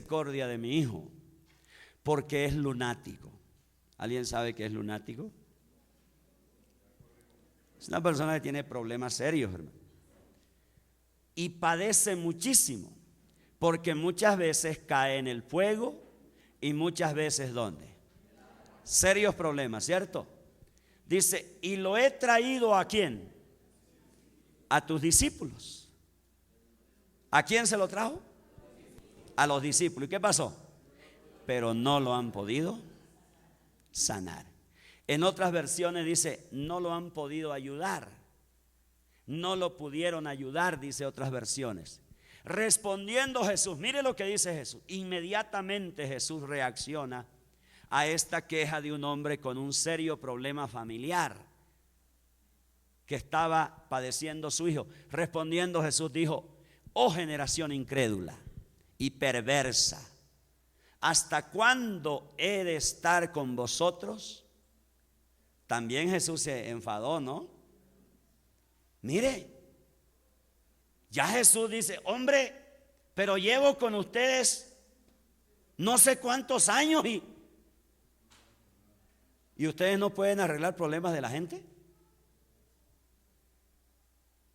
misericordia de mi hijo, porque es lunático. ¿Alguien sabe qué es lunático? Es una persona que tiene problemas serios, hermano. Y padece muchísimo, porque muchas veces cae en el fuego y muchas veces ¿dónde? Serios problemas, ¿cierto? Dice, y lo he traído ¿a quién? A tus discípulos. ¿A quién se lo trajo? A los discípulos. ¿Y qué pasó? Pero no lo han podido sanar. En otras versiones dice, no lo han podido ayudar. No lo pudieron ayudar, dice otras versiones. Respondiendo Jesús, mire lo que dice Jesús. Inmediatamente Jesús reacciona a esta queja de un hombre con un serio problema familiar que estaba padeciendo su hijo. Respondiendo Jesús dijo, oh generación incrédula y perversa, ¿hasta cuándo he de estar con vosotros? También Jesús se enfadó, ¿no? Mire, ya Jesús dice, hombre, pero llevo con ustedes no sé cuántos años y ustedes no pueden arreglar problemas de la gente.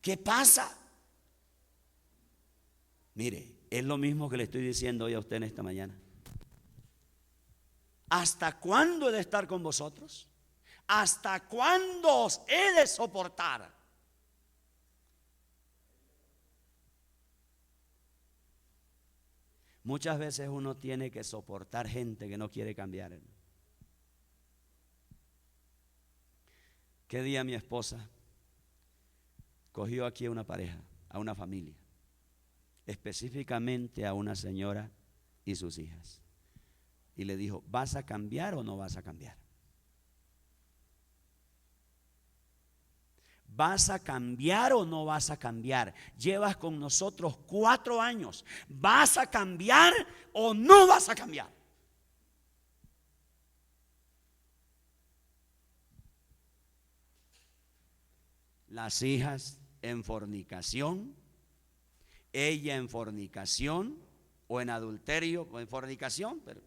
¿Qué pasa? Mire, es lo mismo que le estoy diciendo hoy a usted en esta mañana. ¿Hasta cuándo he de estar con vosotros? ¿Hasta cuándo os he de soportar? Muchas veces uno tiene que soportar gente que no quiere cambiar. ¿Qué día mi esposa cogió aquí a una pareja, a una familia, específicamente a una señora y sus hijas, y le dijo, ¿vas a cambiar o no vas a cambiar? ¿Vas a cambiar o no vas a cambiar? Llevas con nosotros 4 años. ¿Vas a cambiar o no vas a cambiar? Las hijas en fornicación, ella en fornicación o en adulterio o en fornicación, pero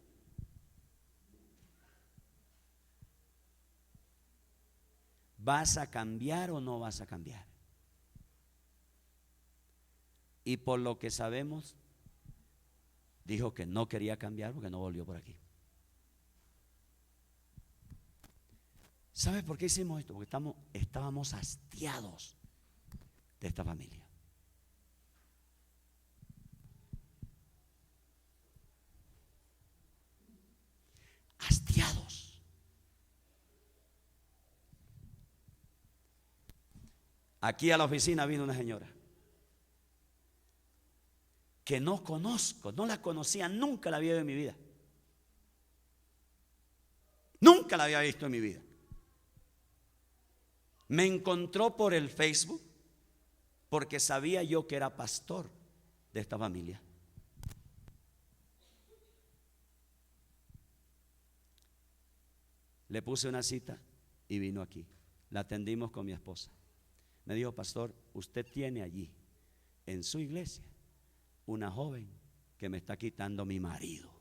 ¿vas a cambiar o no vas a cambiar? Y por lo que sabemos, dijo que no quería cambiar porque no volvió por aquí. ¿Sabe por qué hicimos esto? Porque estábamos hastiados de esta familia. Hastiados. Aquí a la oficina vino una señora que no conozco, no la conocía, nunca la había visto en mi vida. Nunca la había visto en mi vida. Me encontró por el Facebook porque sabía yo que era pastor de esta familia. Le puse una cita y vino aquí. La atendimos con mi esposa. Me dijo, pastor, usted tiene allí en su iglesia una joven que me está quitando mi marido.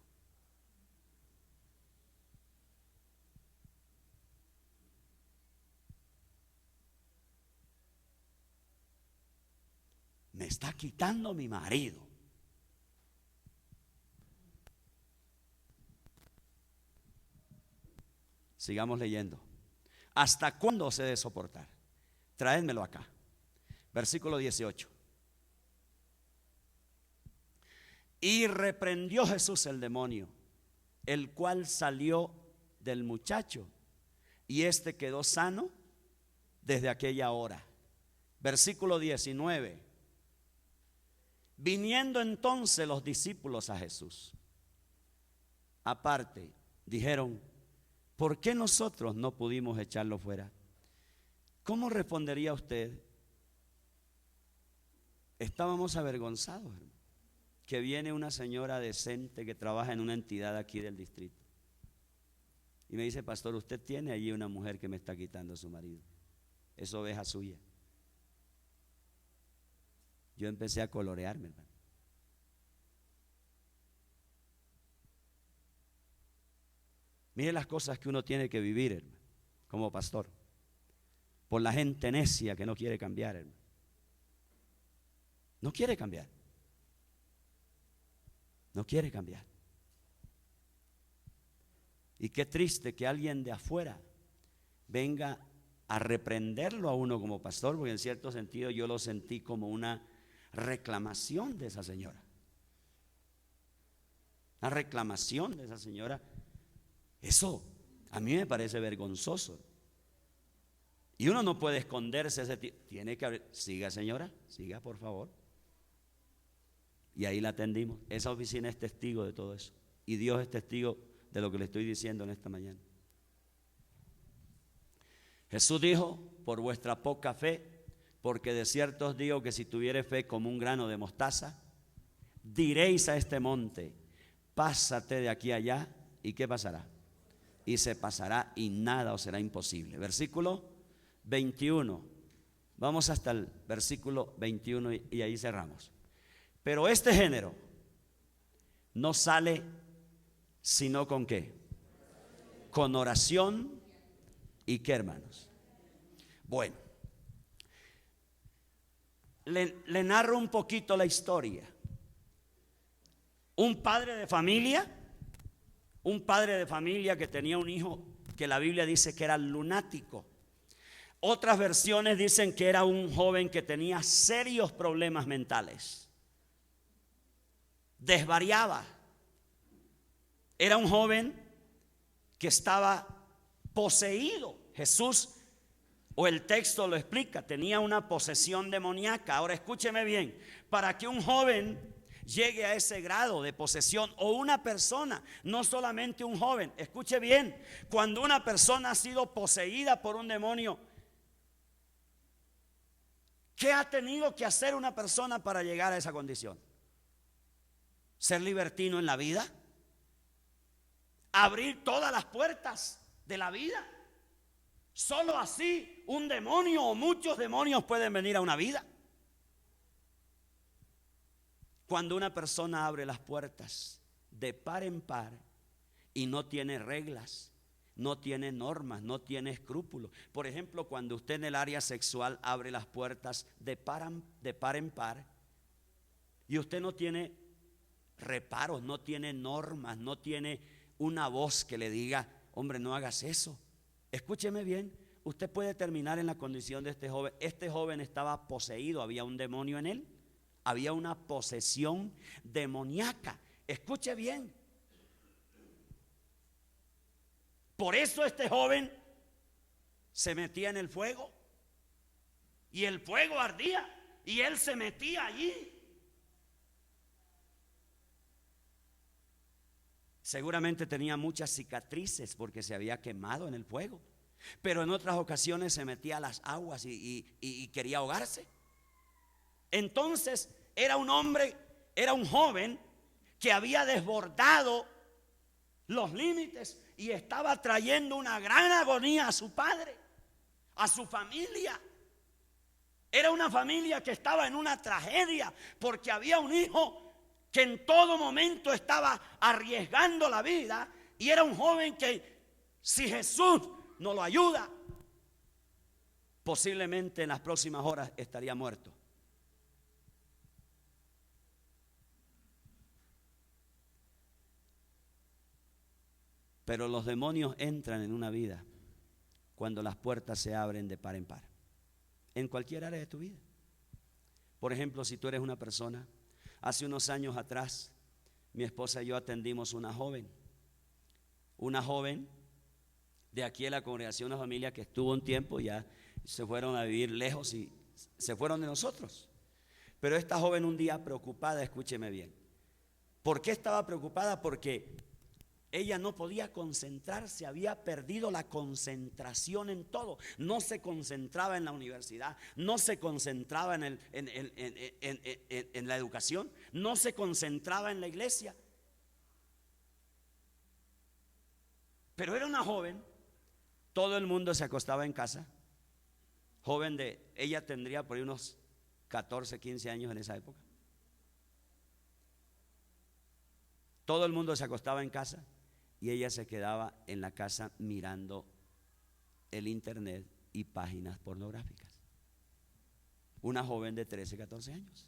Me está quitando mi marido. Sigamos leyendo. ¿Hasta cuándo se debe soportar? Traédmelo acá. Versículo 18. Y reprendió Jesús el demonio, el cual salió del muchacho, y éste quedó sano desde aquella hora. Versículo 19. Viniendo entonces los discípulos a Jesús, aparte, dijeron, ¿por qué nosotros no pudimos echarlo fuera? ¿Cómo respondería usted? Estábamos avergonzados, hermano, que viene una señora decente que trabaja en una entidad aquí del distrito y me dice, pastor, usted tiene allí una mujer que me está quitando a su marido, es oveja suya. Yo empecé a colorearme, hermano. Mire las cosas que uno tiene que vivir, hermano, como pastor. Por la gente necia que no quiere cambiar, hermano. No quiere cambiar. No quiere cambiar. Y qué triste que alguien de afuera venga a reprenderlo a uno como pastor, porque en cierto sentido yo lo sentí como una reclamación de esa señora. Una reclamación de esa señora. Eso a mí me parece vergonzoso. Y uno no puede esconderse ese tiempo. Tiene que abrir. Siga, señora, siga, por favor. Y ahí la atendimos. Esa oficina es testigo de todo eso. Y Dios es testigo de lo que le estoy diciendo en esta mañana. Jesús dijo: por vuestra poca fe, porque de cierto os digo que si tuviere fe como un grano de mostaza, diréis a este monte: pásate de aquí a allá, ¿y qué pasará? Y se pasará, y nada os será imposible. Versículo 21. Vamos hasta el versículo 21 y ahí cerramos. Pero este género no sale sino con ¿qué? Con oración y ¿qué, hermanos? Bueno, le narro un poquito la historia. Un padre de familia que tenía un hijo que la Biblia dice que era lunático. Otras versiones dicen que era un joven que tenía serios problemas mentales. Desvariaba. Era un joven que estaba poseído. Jesús, o el texto lo explica, tenía una posesión demoníaca. Ahora escúcheme bien, para que un joven llegue a ese grado de posesión, o una persona, no solamente un joven, escuche bien, cuando una persona ha sido poseída por un demonio, ¿qué ha tenido que hacer una persona para llegar a esa condición? Ser libertino en la vida, abrir todas las puertas de la vida. Solo así un demonio o muchos demonios pueden venir a una vida. Cuando una persona abre las puertas de par en par y no tiene reglas, no tiene normas, no tiene escrúpulos. Por ejemplo, cuando usted en el área sexual abre las puertas de par en par y usted no tiene reparos, no tiene normas, no tiene una voz que le diga: hombre, no hagas eso. Escúcheme bien, usted puede terminar en la condición de este joven. Este joven estaba poseído, había un demonio en él, había una posesión demoníaca. Escuche bien. Por eso este joven se metía en el fuego y el fuego ardía y él se metía allí. Seguramente tenía muchas cicatrices porque se había quemado en el fuego, pero en otras ocasiones se metía a las aguas y quería ahogarse. Entonces era un hombre, era un joven que había desbordado los límites y estaba trayendo una gran agonía a su padre, a su familia. Era una familia que estaba en una tragedia porque había un hijo que en todo momento estaba arriesgando la vida, y era un joven que, si Jesús no lo ayuda, posiblemente en las próximas horas estaría muerto. Pero los demonios entran en una vida cuando las puertas se abren de par en par, en cualquier área de tu vida. Por ejemplo, si tú eres una persona, hace unos años atrás, mi esposa y yo atendimos una joven de aquí de la congregación, una familia que estuvo un tiempo, ya se fueron a vivir lejos y se fueron de nosotros. Pero esta joven un día preocupada, escúcheme bien. ¿Por qué estaba preocupada? Porque ella no podía concentrarse, había perdido la concentración en todo. No se concentraba en la universidad, no se concentraba en la educación, no se concentraba en la iglesia. Pero era una joven, todo el mundo se acostaba en casa. Joven ella tendría por ahí unos 14, 15 años en esa época. Todo el mundo se acostaba en casa. y ella se quedaba en la casa mirando el internet y páginas pornográficas. Una joven de 13, 14 años.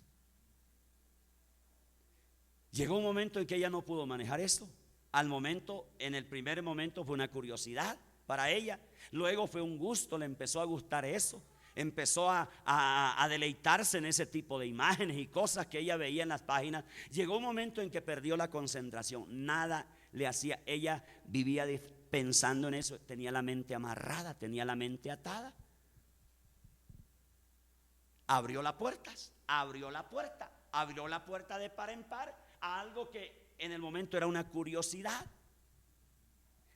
Llegó un momento en que ella no pudo manejar esto. Al momento, en el primer momento fue una curiosidad para ella. Luego fue un gusto, le empezó a gustar eso. Empezó a deleitarse en ese tipo de imágenes y cosas que ella veía en las páginas. Llegó un momento en que perdió la concentración. Nada le hacía. Ella vivía pensando en eso. Tenía la mente amarrada, tenía la mente atada. Abrió las puertas, abrió la puerta de par en par a algo que en el momento era una curiosidad.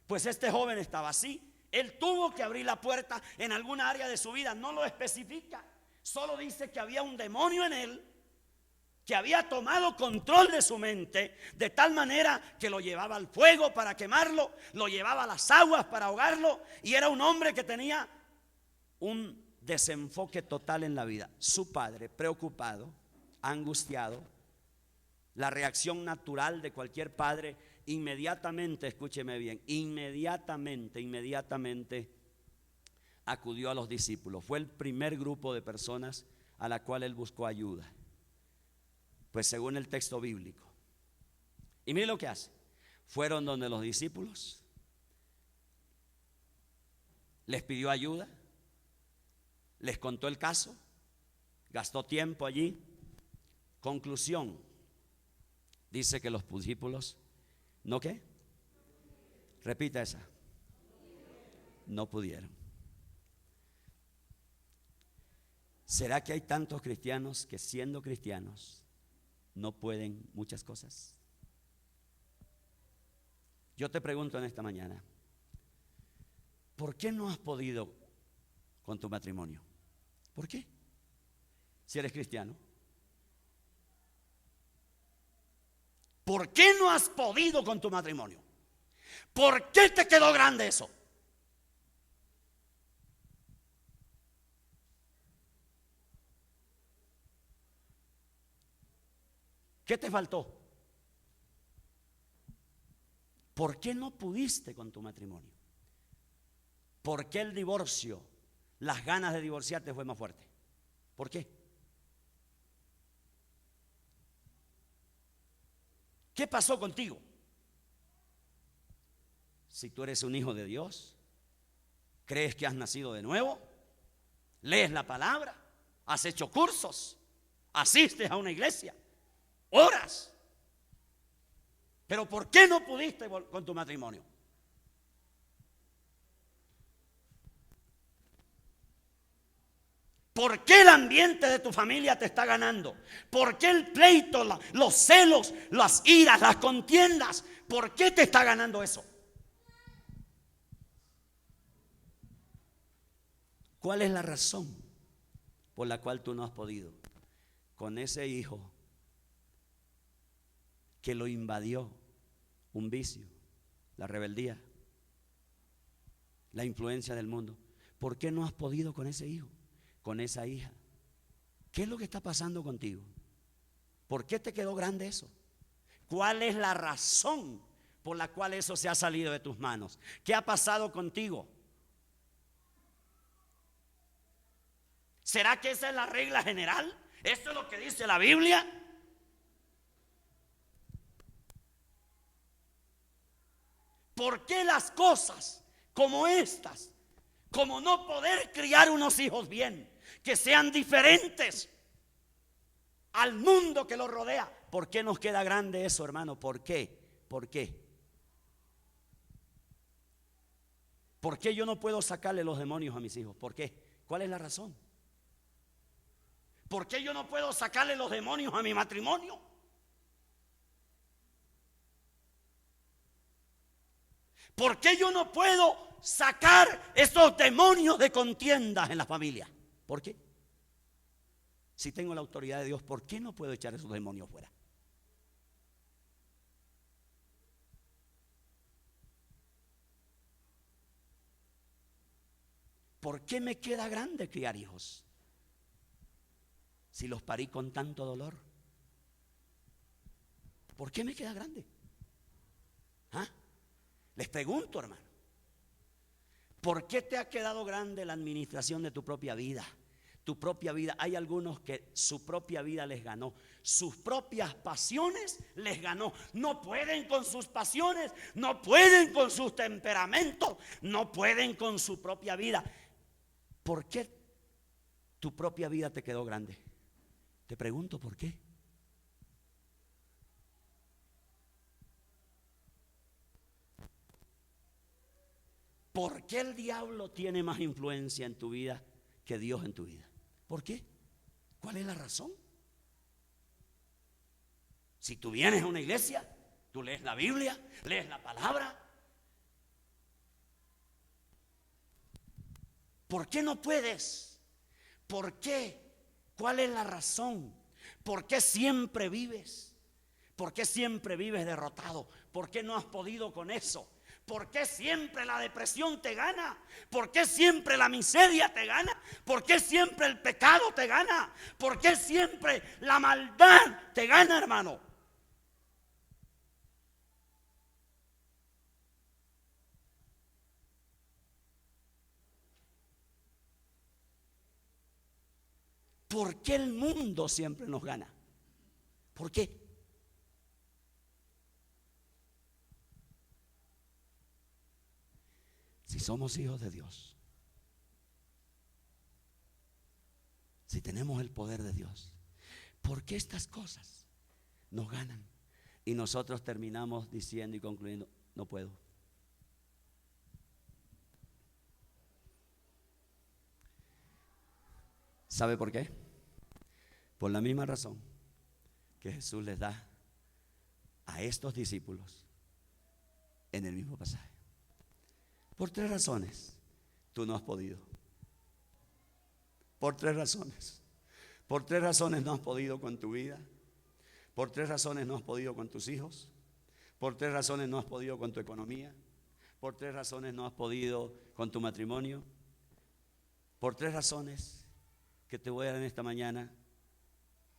Pues este joven estaba así. Él tuvo que abrir la puerta en alguna área de su vida, no lo especifica, solo dice que había un demonio en él que había tomado control de su mente de tal manera que lo llevaba al fuego para quemarlo, lo llevaba a las aguas para ahogarlo, y era un hombre que tenía un desenfoque total en la vida. Su padre, preocupado, angustiado, la reacción natural de cualquier padre, inmediatamente, escúcheme bien, inmediatamente acudió a los discípulos. Fue el primer grupo de personas a la cual él buscó ayuda, pues según el texto bíblico. Y mire lo que hace. Fueron donde los discípulos, les pidió ayuda, les contó el caso, gastó tiempo allí. Conclusión, dice que los discípulos, ¿no qué? Repita esa. No pudieron. ¿Será que hay tantos cristianos que siendo cristianos no pueden muchas cosas? Yo te pregunto en esta mañana, ¿por qué no has podido con tu matrimonio? ¿Por qué? Si eres cristiano. ¿Por qué no has podido con tu matrimonio? ¿Por qué te quedó grande eso? ¿Qué te faltó? ¿Por qué no pudiste con tu matrimonio? ¿Por qué el divorcio, las ganas de divorciarte fue más fuerte? ¿Por qué? ¿Qué pasó contigo? Si tú eres un hijo de Dios, crees que has nacido de nuevo, lees la palabra, has hecho cursos, asistes a una iglesia, oras, pero ¿por qué no pudiste con tu matrimonio? ¿Por qué el ambiente de tu familia te está ganando? ¿Por qué el pleito, los celos, las iras, las contiendas? ¿Por qué te está ganando eso? ¿Cuál es la razón por la cual tú no has podido con ese hijo que lo invadió un vicio, la rebeldía, la influencia del mundo? ¿Por qué no has podido con ese hijo, con esa hija? ¿Qué es lo que está pasando contigo? ¿Por qué te quedó grande eso? ¿Cuál es la razón por la cual eso se ha salido de tus manos? ¿Qué ha pasado contigo? ¿Será que esa es la regla general? ¿Esto es lo que dice la Biblia? ¿Por qué las cosas como estas, como no poder criar unos hijos bien, que sean diferentes al mundo que los rodea? ¿Por qué nos queda grande eso, hermano? ¿Por qué? ¿Por qué? ¿Por qué yo no puedo sacarle los demonios a mis hijos? ¿Por qué? ¿Cuál es la razón? ¿Por qué yo no puedo sacarle los demonios a mi matrimonio? ¿Por qué yo no puedo sacar esos demonios de contiendas en la familia? ¿Por qué? Si tengo la autoridad de Dios, ¿por qué no puedo echar esos demonios fuera? ¿Por qué me queda grande criar hijos si los parí con tanto dolor? ¿Por qué me queda grande? ¿Ah? Les pregunto, hermano, ¿por qué te ha quedado grande la administración de tu propia vida? Tu propia vida. Hay algunos que su propia vida les ganó, sus propias pasiones les ganó. No pueden con sus pasiones, no pueden con sus temperamentos, no pueden con su propia vida. ¿Por qué tu propia vida te quedó grande? Te pregunto, ¿por qué? ¿Por qué el diablo tiene más influencia en tu vida que Dios en tu vida? ¿Por qué? ¿Cuál es la razón? Si tú vienes a una iglesia, tú lees la Biblia, lees la palabra, ¿por qué no puedes? ¿Por qué? ¿Cuál es la razón? ¿Por qué siempre vives? ¿Por qué siempre vives derrotado? ¿Por qué no has podido con eso? ¿Por qué siempre la depresión te gana? ¿Por qué siempre la miseria te gana? ¿Por qué siempre el pecado te gana? ¿Por qué siempre la maldad te gana, hermano? ¿Por qué el mundo siempre nos gana? ¿Por qué? Si somos hijos de Dios, si tenemos el poder de Dios, ¿por qué estas cosas nos ganan? Y nosotros terminamos diciendo y concluyendo, no puedo. ¿Sabe por qué? Por la misma razón que Jesús les da a estos discípulos en el mismo pasaje. Por 3 razones tú no has podido. Por 3 razones. Por 3 razones no has podido con tu vida. Por 3 razones no has podido con tus hijos. Por 3 razones no has podido con tu economía. Por 3 razones no has podido con tu matrimonio. Por 3 razones que te voy a dar en esta mañana.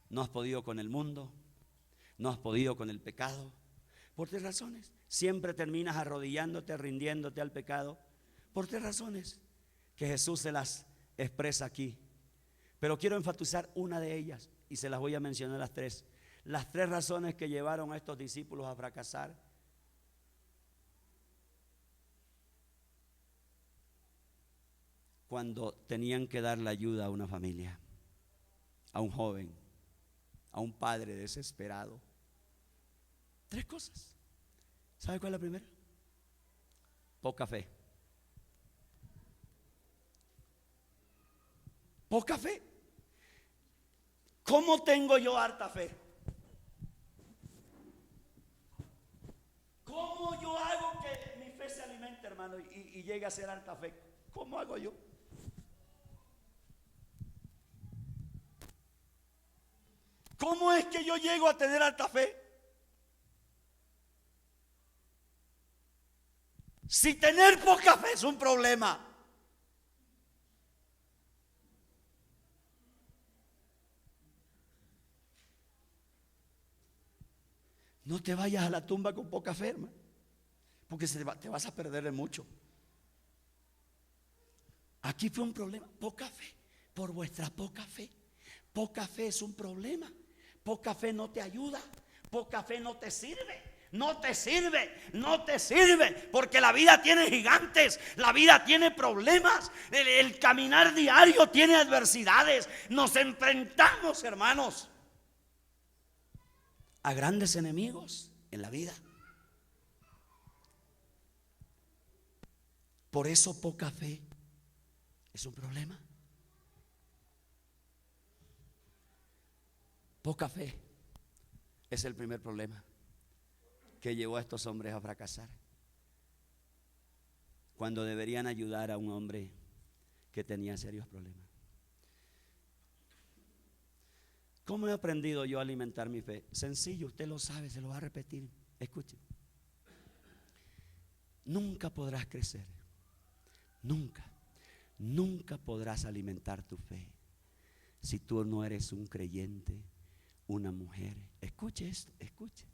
No has podido con el mundo. No has podido con el pecado. Por 3 razones. Siempre terminas arrodillándote, rindiéndote al pecado. Por 3 razones que Jesús se las expresa aquí. Pero quiero enfatizar una de ellas y se las voy a mencionar las 3. Las 3 razones que llevaron a estos discípulos a fracasar. Cuando tenían que dar la ayuda a una familia, a un joven, a un padre desesperado. 3 cosas. ¿Sabe cuál es la primera? Poca fe. Poca fe. ¿Cómo tengo yo harta fe? ¿Cómo yo hago que mi fe se alimente, hermano, y llegue a ser harta fe? ¿Cómo hago yo? ¿Cómo es que yo llego a tener harta fe? Si tener poca fe es un problema. No te vayas a la tumba con poca fe, hermano, porque te vas a perder de mucho. Aquí fue un problema, poca fe, por vuestra poca fe. Poca fe es un problema. Poca fe no te ayuda, poca fe no te sirve. No te sirve, no te sirve, porque la vida tiene gigantes, la vida tiene problemas, el caminar diario tiene adversidades. Nos enfrentamos, hermanos, a grandes enemigos en la vida. Por eso poca fe es un problema. Poca fe es el primer problema que llevó a estos hombres a fracasar, cuando deberían ayudar a un hombre que tenía serios problemas. ¿Cómo he aprendido yo a alimentar mi fe? Sencillo, usted lo sabe, se lo va a repetir. Escuche. Nunca podrás crecer, nunca podrás alimentar tu fe si tú no eres un creyente, una mujer. Escuche esto, escuche.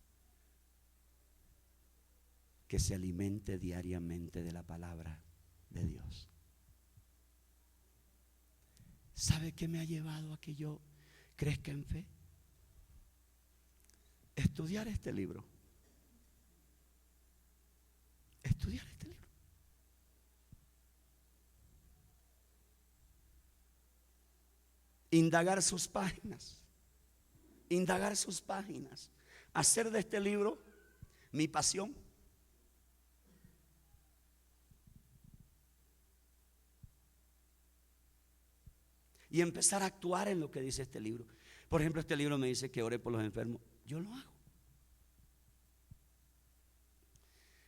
que se alimente diariamente de la palabra de Dios. ¿Sabe qué me ha llevado a que yo crezca en fe? Estudiar este libro. Estudiar este libro. Indagar sus páginas. Indagar sus páginas. Hacer de este libro mi pasión. Y empezar a actuar en lo que dice este libro. Por ejemplo, este libro me dice que ore por los enfermos. Yo lo hago.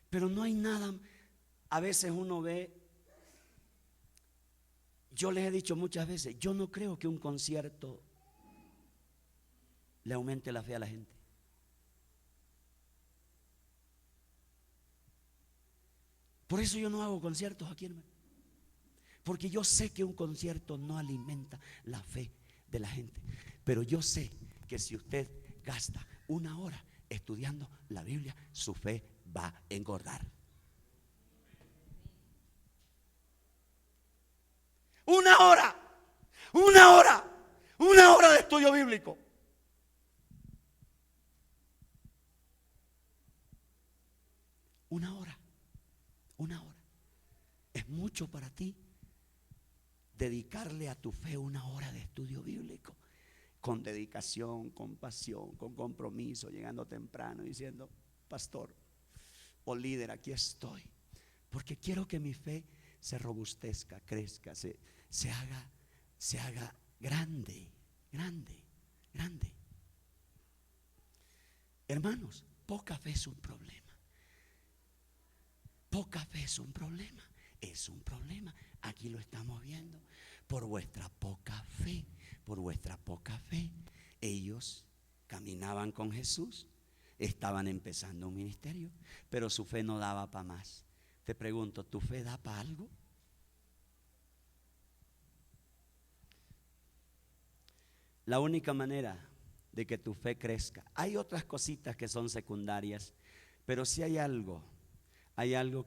Pero no hay nada. A veces uno ve. Yo les he dicho muchas veces, yo no creo que un concierto le aumente la fe a la gente. Por eso yo no hago conciertos aquí, hermano. Porque yo sé que un concierto no alimenta la fe de la gente. Pero yo sé que si usted gasta una hora estudiando la Biblia, su fe va a engordar. Una hora de estudio bíblico. Una hora. Es mucho para ti dedicarle a tu fe una hora de estudio bíblico. Con dedicación, con pasión, con compromiso, llegando temprano y diciendo: pastor o líder, aquí estoy. Porque quiero que mi fe se robustezca, crezca, se haga grande. Hermanos, poca fe es un problema. Poca fe es un problema. Es un problema. Aquí lo estamos viendo. Por vuestra poca fe. Ellos caminaban con Jesús. Estaban empezando un ministerio. Pero su fe no daba para más. Te pregunto, ¿tu fe da para algo? La única manera de que tu fe crezca. Hay otras cositas que son secundarias. Pero si hay algo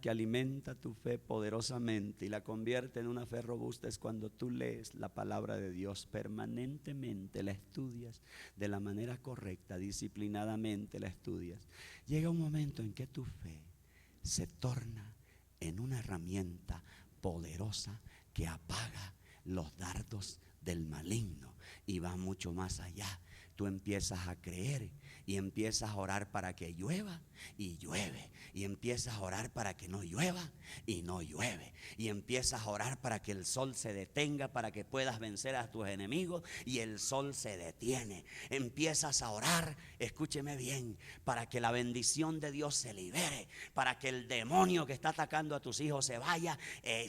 que alimenta tu fe poderosamente y la convierte en una fe robusta, es cuando tú lees la palabra de Dios permanentemente, la estudias de la manera correcta, disciplinadamente la estudias. Llega un momento en que tu fe se torna en una herramienta poderosa que apaga los dardos del maligno y va mucho más allá. Tú empiezas a creer y empiezas a orar para que llueva y llueve, y empiezas a orar para que no llueva y no llueve, y empiezas a orar para que el sol se detenga, para que puedas vencer a tus enemigos, y el sol se detiene. Empiezas a orar, escúcheme bien, para que la bendición de Dios se libere, para que el demonio que está atacando a tus hijos se vaya.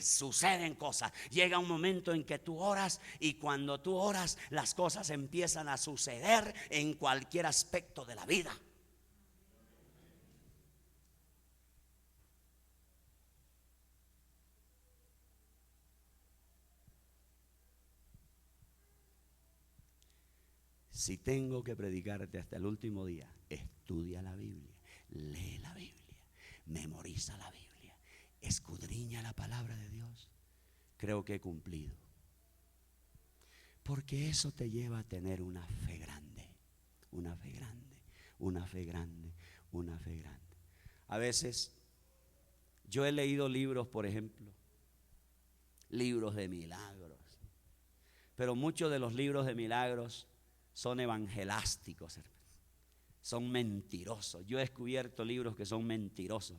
Suceden cosas. Llega un momento en que tú oras, y cuando tú oras las cosas empiezan a suceder en cualquier aspecto de la vida. Si tengo que predicarte hasta el último día, estudia la Biblia, lee la Biblia, memoriza la Biblia, escudriña la palabra de Dios. Creo que he cumplido. Porque eso te lleva a tener una fe grande, una fe grande, una fe grande, una fe grande. A veces yo he leído libros, por ejemplo, libros de milagros, pero muchos de los libros de milagros son evangelásticos, son mentirosos. Yo he descubierto libros que son mentirosos.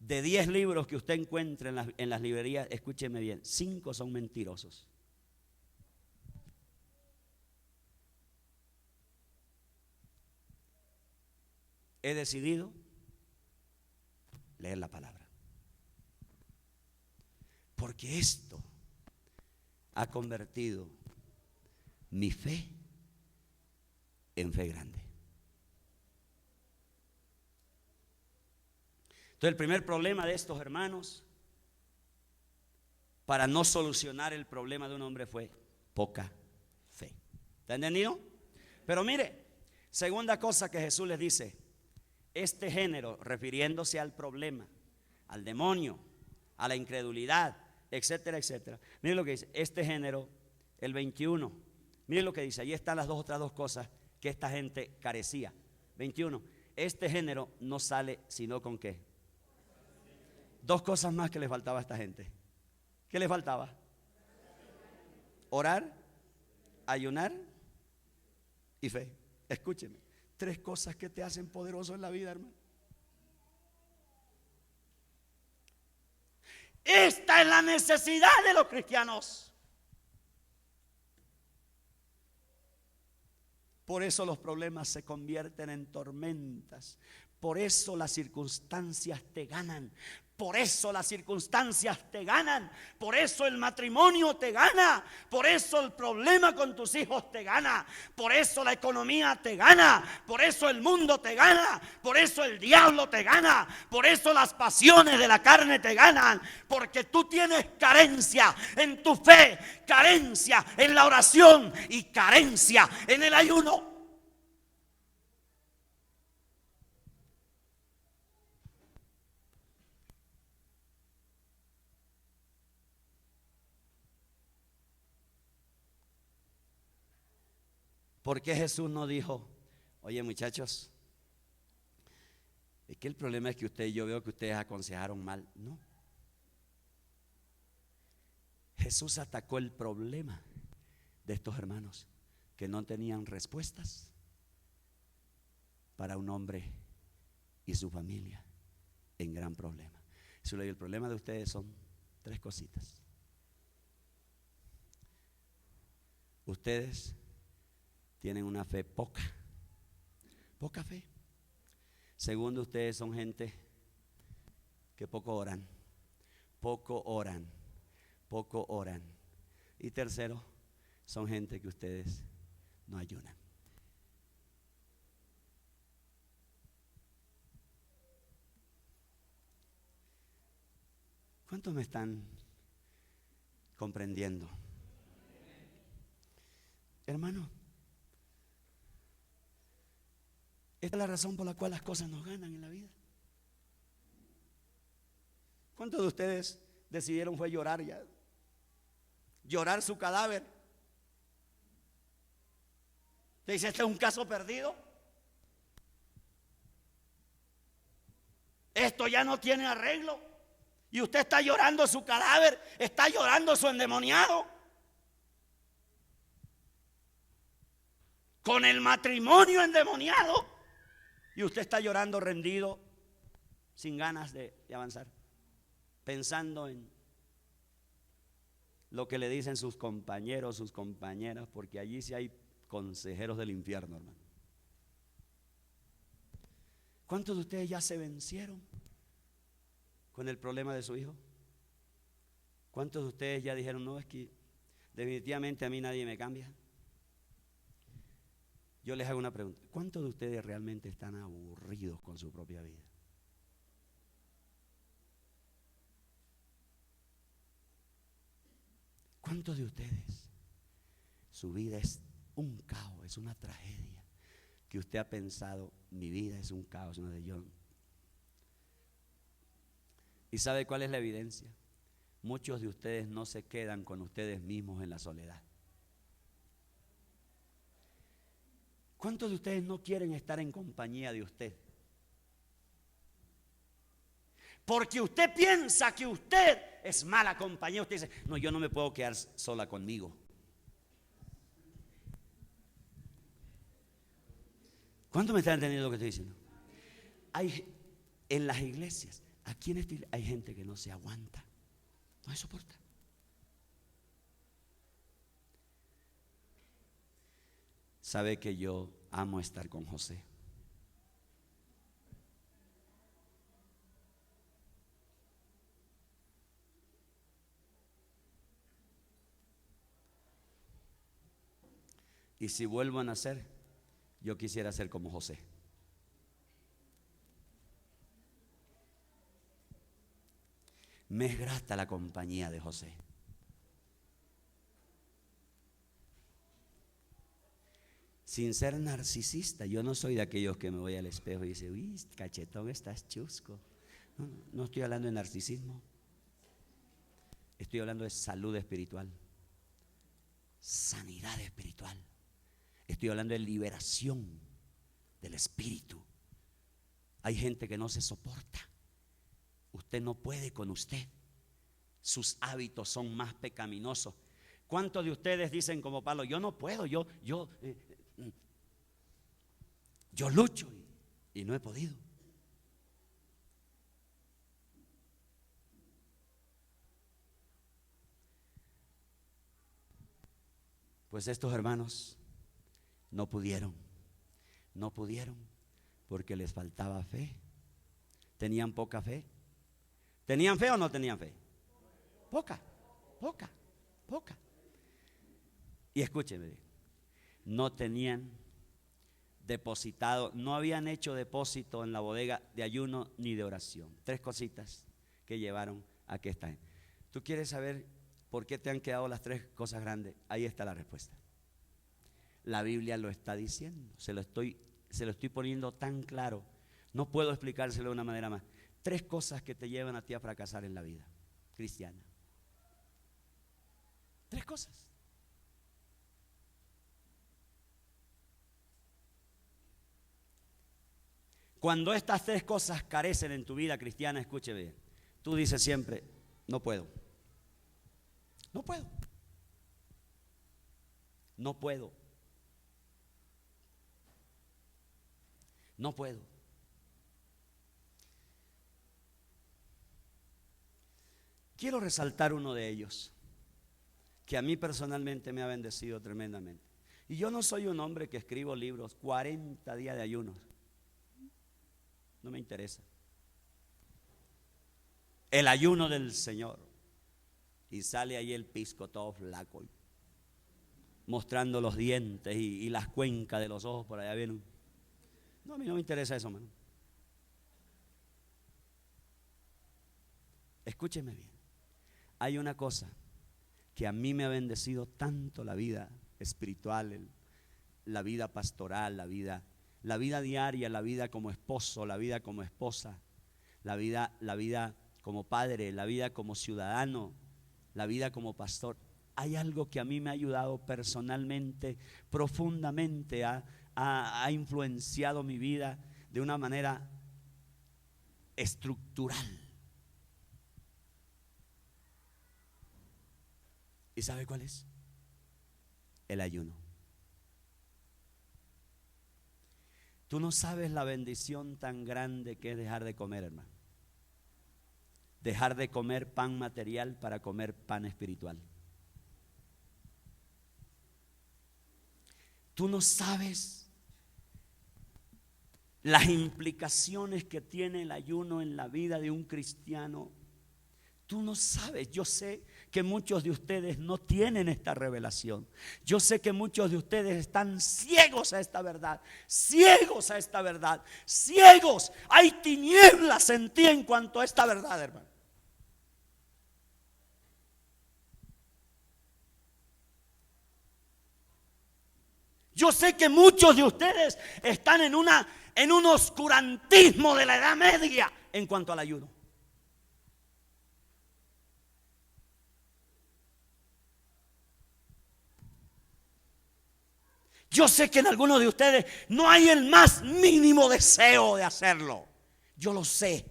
De 10 libros que usted encuentra en las librerías, escúcheme bien, 5 son mentirosos. He decidido leer la palabra, porque esto ha convertido mi fe en fe grande. Entonces, el primer problema de estos hermanos para no solucionar el problema de un hombre fue poca fe. ¿Está entendido? Pero mire, segunda cosa que Jesús les dice: este género, refiriéndose al problema, al demonio, a la incredulidad, etcétera, etcétera. Miren lo que dice, este género, el 21, miren lo que dice, ahí están las otras dos cosas que esta gente carecía. 21, este género no sale sino con ¿qué? Dos cosas más que le faltaba a esta gente. ¿Qué le faltaba? Orar, ayunar y fe. Escúcheme, tres cosas que te hacen poderoso en la vida, hermano. Esta es la necesidad de los cristianos. Por eso los problemas se convierten en tormentas. Por eso las circunstancias te ganan. Por eso las circunstancias te ganan. Por eso el matrimonio te gana. Por eso el problema con tus hijos te gana. Por eso la economía te gana. Por eso el mundo te gana. Por eso el diablo te gana. Por eso las pasiones de la carne te ganan. Porque tú tienes carencia en tu fe, carencia en la oración y carencia en el ayuno. ¿Por qué Jesús no dijo, oye muchachos, es que el problema es que yo veo que ustedes aconsejaron mal? No. Jesús atacó el problema de estos hermanos que no tenían respuestas para un hombre y su familia en gran problema. El problema de ustedes son tres cositas. Ustedes tienen una fe poca fe. Segundo, ustedes son gente que poco oran. Y tercero, son gente que ustedes no ayunan. ¿Cuántos me están comprendiendo? Hermano, esta es la razón por la cual las cosas nos ganan en la vida. ¿Cuántos de ustedes decidieron fue llorar ya? Llorar su cadáver. ¿Te dice, este es un caso perdido? Esto ya no tiene arreglo. Y usted está llorando su cadáver, está llorando su endemoniado. Con el matrimonio endemoniado. Y usted está llorando rendido, sin ganas de avanzar, pensando en lo que le dicen sus compañeros, sus compañeras, porque allí sí hay consejeros del infierno, hermano. ¿Cuántos de ustedes ya se vencieron con el problema de su hijo? ¿Cuántos de ustedes ya dijeron, no, es que definitivamente a mí nadie me cambia? Yo les hago una pregunta, ¿cuántos de ustedes realmente están aburridos con su propia vida? ¿Cuántos de ustedes su vida es un caos, es una tragedia? Que usted ha pensado, mi vida es un caos, una de yo. ¿Y sabe cuál es la evidencia? Muchos de ustedes no se quedan con ustedes mismos en la soledad. ¿Cuántos de ustedes no quieren estar en compañía de usted? Porque usted piensa que usted es mala compañía. Usted dice, no, yo no me puedo quedar sola conmigo. ¿Cuántos me están entendiendo lo que estoy diciendo? Hay en las iglesias, aquí en esta iglesia, hay gente que no se aguanta, no se soporta. Sabe que yo amo estar con José. Y si vuelvo a nacer, yo quisiera ser como José. Me es grata la compañía de sin ser narcisista. Yo no soy de aquellos que me voy al espejo y dice, uy, cachetón, estás chusco. No, no estoy hablando de narcisismo. Estoy hablando de salud espiritual, sanidad espiritual. Estoy hablando de liberación del espíritu. Hay gente que no se soporta. Usted no puede con usted. Sus hábitos son más pecaminosos. ¿Cuántos de ustedes dicen como Pablo, yo no puedo, yo lucho y no he podido? Pues estos hermanos no pudieron porque les faltaba fe. ¿Tenían poca fe? ¿Tenían fe o no tenían fe? Poca. Y escúcheme bien, no tenían depositado, no habían hecho depósito en la bodega de ayuno ni de oración. 3 cositas que llevaron a que esta gente. ¿Tú quieres saber por qué te han quedado las 3 cosas grandes? Ahí está la respuesta. La Biblia lo está diciendo, se lo estoy poniendo tan claro. No puedo explicárselo de una manera más. 3 cosas que te llevan a ti a fracasar en la vida cristiana. 3 cosas. Cuando estas 3 cosas carecen en tu vida cristiana, escúcheme bien, tú dices siempre, no puedo. Quiero resaltar uno de ellos, que a mí personalmente me ha bendecido tremendamente. Y yo no soy un hombre que escribo libros, 40 días de ayunos. No me interesa. El ayuno del Señor. Y sale ahí el pisco todo flaco, mostrando los dientes y las cuencas de los ojos por allá vienen. No, a mí no me interesa eso, hermano. Escúcheme bien. Hay una cosa que a mí me ha bendecido tanto la vida espiritual, la vida pastoral, la vida diaria, la vida como esposo, la vida como esposa, la vida como padre, la vida como ciudadano, la vida como pastor. Hay algo que a mí me ha ayudado personalmente, profundamente, ha influenciado mi vida de una manera estructural. ¿Y sabe cuál es? El ayuno. Tú no sabes la bendición tan grande que es dejar de comer, hermano. Dejar de comer pan material para comer pan espiritual. Tú no sabes las implicaciones que tiene el ayuno en la vida de un cristiano. Tú no sabes. Yo sé que muchos de ustedes no tienen esta revelación. Yo sé que muchos de ustedes están ciegos a esta verdad. Ciegos. Hay tinieblas en ti en cuanto a esta verdad, hermano. Yo sé que muchos de ustedes están en un oscurantismo de la Edad Media en cuanto al ayuno. Yo sé que en algunos de ustedes no hay el más mínimo deseo de hacerlo. Yo lo sé,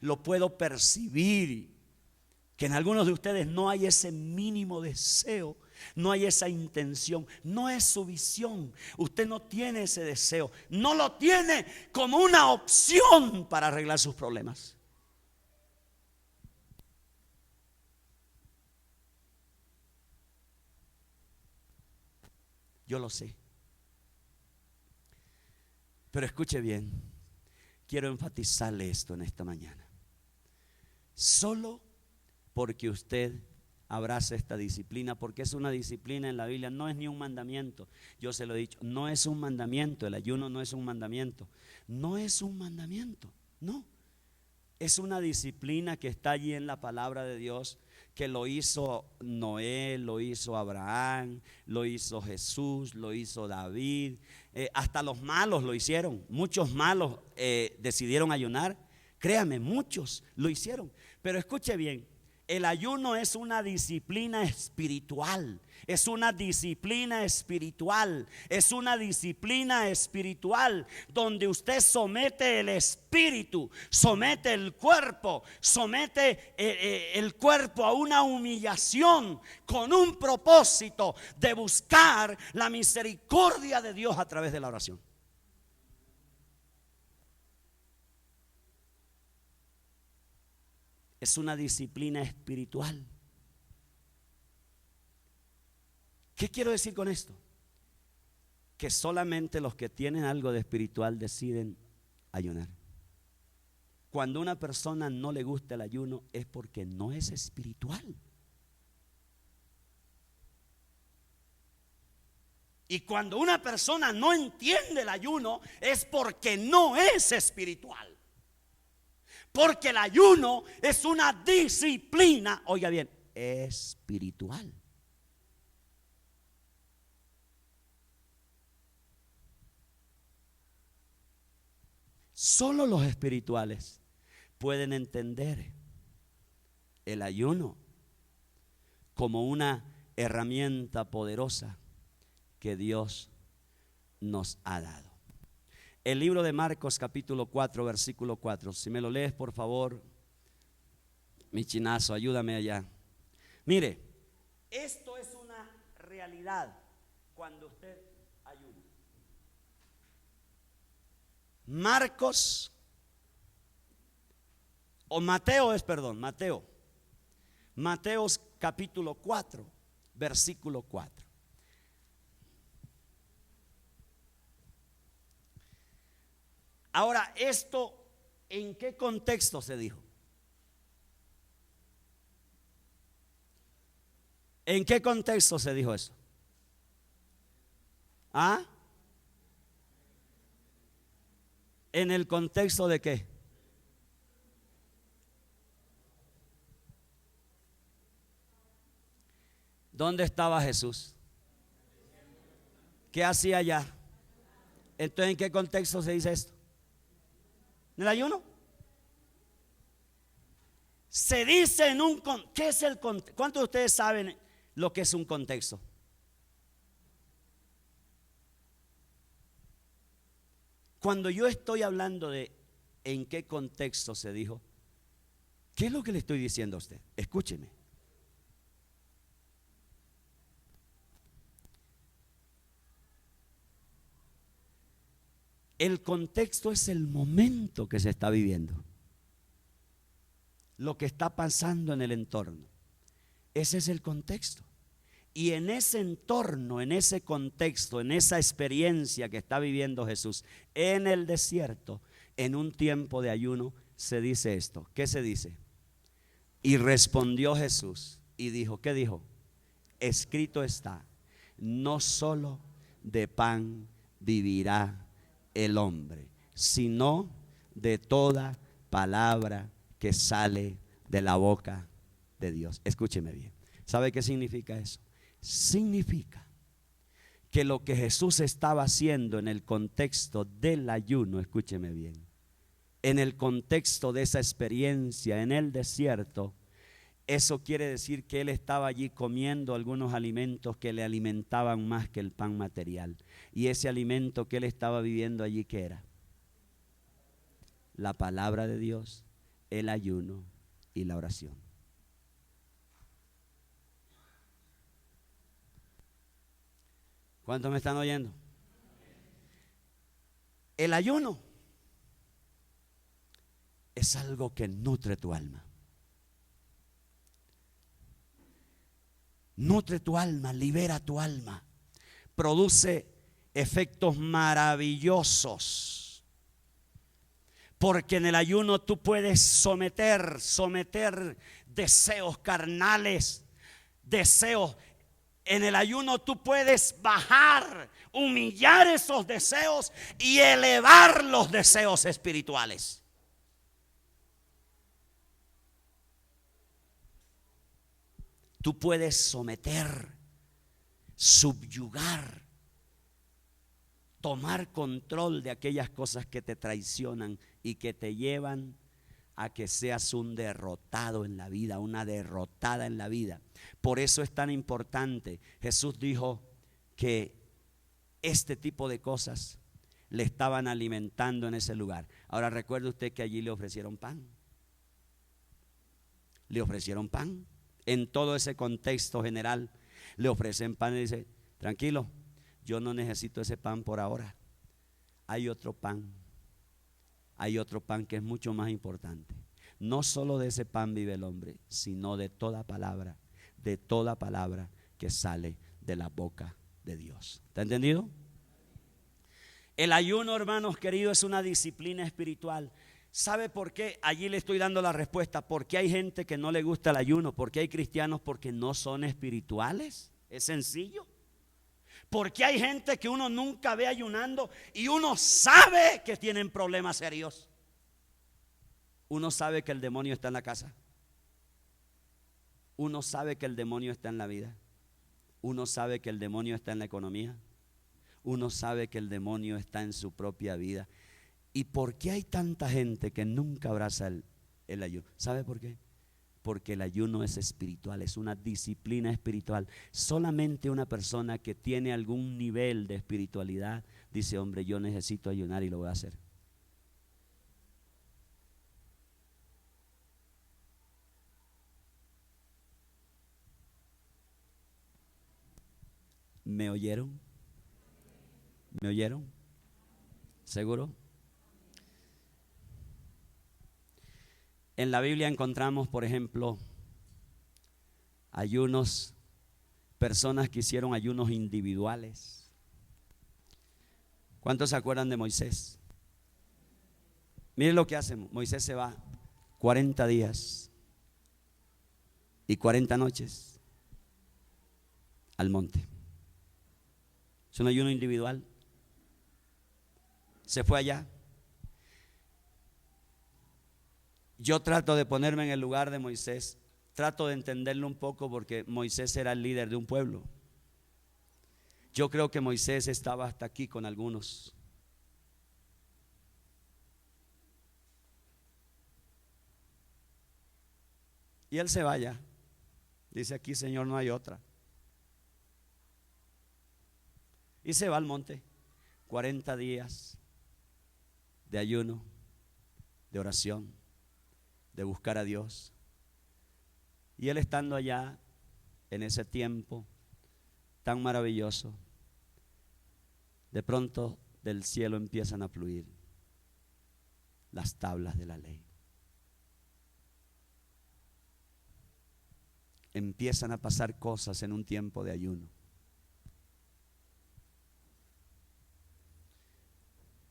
lo puedo percibir. Que en algunos de ustedes no hay ese mínimo deseo, no hay esa intención, no es su visión. Usted no tiene ese deseo, no lo tiene como una opción para arreglar sus problemas. Yo lo sé. Pero escuche bien, quiero enfatizarle esto en esta mañana. Solo porque usted abraza esta disciplina, porque es una disciplina en la Biblia, no es ni un mandamiento. Yo se lo he dicho, no es un mandamiento, el ayuno no es un mandamiento. No es un mandamiento, no. Es una disciplina que está allí en la palabra de Dios, que lo hizo Noé, lo hizo Abraham, lo hizo Jesús, lo hizo David, hasta los malos lo hicieron. Muchos malos decidieron ayunar. Créame, muchos lo hicieron. Pero escuche bien, el ayuno es una disciplina espiritual. Es una disciplina espiritual. Es una disciplina espiritual donde usted somete el espíritu, somete el cuerpo, somete el cuerpo a una humillación con un propósito de buscar la misericordia de Dios a través de la oración. Es una disciplina espiritual. ¿Qué quiero decir con esto? Que solamente los que tienen algo de espiritual deciden ayunar. Cuando a una persona no le gusta el ayuno es porque no es espiritual. Y cuando una persona no entiende el ayuno es porque no es espiritual. Porque el ayuno es una disciplina, oiga bien, espiritual. Solo los espirituales pueden entender el ayuno como una herramienta poderosa que Dios nos ha dado. El libro de Marcos capítulo 4 versículo 4. Si me lo lees por favor, mi chinazo, ayúdame allá. Mire, esto es una realidad cuando usted ayuna. Marcos o Mateo es, perdón, Mateos capítulo 4 versículo 4. Ahora, ¿esto en qué contexto se dijo? ¿En qué contexto se dijo eso? ¿Ah? ¿En el contexto de qué? ¿Dónde estaba Jesús? ¿Qué hacía allá? Entonces, ¿en qué contexto se dice esto? ¿En el ayuno? Se dice en un... ¿Qué es el contexto? ¿Cuántos de ustedes saben lo que es un contexto? Cuando yo estoy hablando de en qué contexto se dijo, ¿qué es lo que le estoy diciendo a usted? Escúcheme. El contexto es el momento que se está viviendo, lo que está pasando en el entorno. Ese es el contexto. Y en ese entorno, en ese contexto, en esa experiencia que está viviendo Jesús en el desierto, en un tiempo de ayuno, se dice esto. ¿Qué se dice? Y respondió Jesús y dijo, ¿qué dijo? Escrito está, no solo de pan vivirá el hombre, sino de toda palabra que sale de la boca de Dios. Escúcheme bien. ¿Sabe qué significa eso? Significa que lo que Jesús estaba haciendo en el contexto del ayuno, escúcheme bien, en el contexto de esa experiencia en el desierto, eso quiere decir que él estaba allí comiendo algunos alimentos que le alimentaban más que el pan material. Y ese alimento que él estaba viviendo allí, ¿qué era? La palabra de Dios, el ayuno y la oración. ¿Cuántos me están oyendo? El ayuno es algo que nutre tu alma. Nutre tu alma, libera tu alma, produce efectos maravillosos. Porque en el ayuno tú puedes someter deseos carnales, deseos. En el ayuno tú puedes bajar, humillar esos deseos y elevar los deseos espirituales. Tú puedes someter, subyugar, tomar control de aquellas cosas que te traicionan y que te llevan a que seas un derrotado en la vida, una derrotada en la vida. Por eso es tan importante. Jesús dijo que este tipo de cosas le estaban alimentando en ese lugar. Ahora recuerde usted que allí le ofrecieron pan. Le ofrecieron pan. En todo ese contexto general le ofrecen pan y dice, tranquilo, yo no necesito ese pan por ahora. Hay otro pan. Hay otro pan que es mucho más importante. No solo de ese pan vive el hombre, sino de toda palabra que sale de la boca de Dios. ¿Está entendido? El ayuno, hermanos queridos, es una disciplina espiritual. ¿Sabe por qué? Allí le estoy dando la respuesta. ¿Por qué hay gente que no le gusta el ayuno? ¿Por qué hay cristianos? Porque no son espirituales. Es sencillo. ¿Por qué hay gente que uno nunca ve ayunando y uno sabe que tienen problemas serios? Uno sabe que el demonio está en la casa. Uno sabe que el demonio está en la vida. Uno sabe que el demonio está en la economía. Uno sabe que el demonio está en su propia vida. ¿Y por qué hay tanta gente que nunca abraza el ayuno? ¿Sabe por qué? Porque el ayuno es espiritual, es una disciplina espiritual. Solamente una persona que tiene algún nivel de espiritualidad dice, hombre, yo necesito ayunar y lo voy a hacer. ¿Me oyeron? ¿Me oyeron? ¿Seguro? En la Biblia encontramos, por ejemplo, ayunos, personas que hicieron ayunos individuales. ¿Cuántos se acuerdan de Moisés? Miren lo que hace. Moisés se va 40 días y 40 noches al monte. Es un ayuno individual. Se fue allá. Yo trato de ponerme en el lugar de Moisés. Trato de entenderlo un poco porque Moisés era el líder de un pueblo. Yo creo que Moisés estaba hasta aquí con algunos. Y él se vaya. Dice aquí, Señor, no hay otra. Y se va al monte. 40 días de ayuno, de oración, de buscar a Dios. Y él estando allá en ese tiempo tan maravilloso, de pronto del cielo empiezan a fluir las tablas de la ley. Empiezan a pasar cosas en un tiempo de ayuno.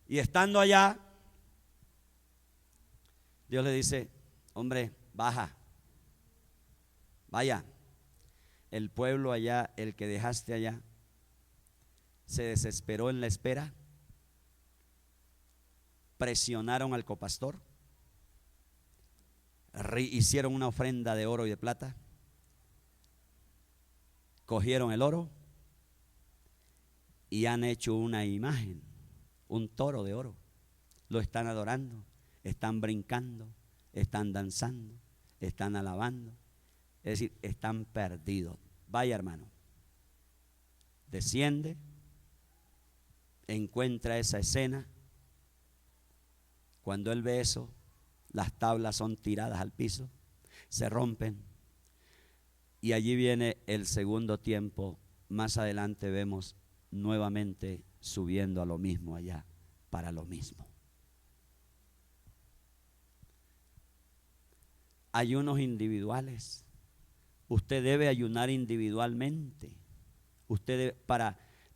Y estando allá, Dios le dice, hombre, baja, vaya. El pueblo allá, el que dejaste allá, se desesperó en la espera, presionaron al copastor, hicieron una ofrenda de oro y de plata, cogieron el oro y han hecho una imagen, un toro de oro. Lo están adorando, están brincando, están danzando, están alabando. Es decir, están perdidos. Vaya, hermano, desciende, encuentra esa escena. Cuando él ve eso, las tablas son tiradas al piso, se rompen. Y allí viene el segundo tiempo. Más adelante vemos nuevamente subiendo a lo mismo allá, para lo mismo. Ayunos individuales. Usted debe ayunar individualmente. Usted debe,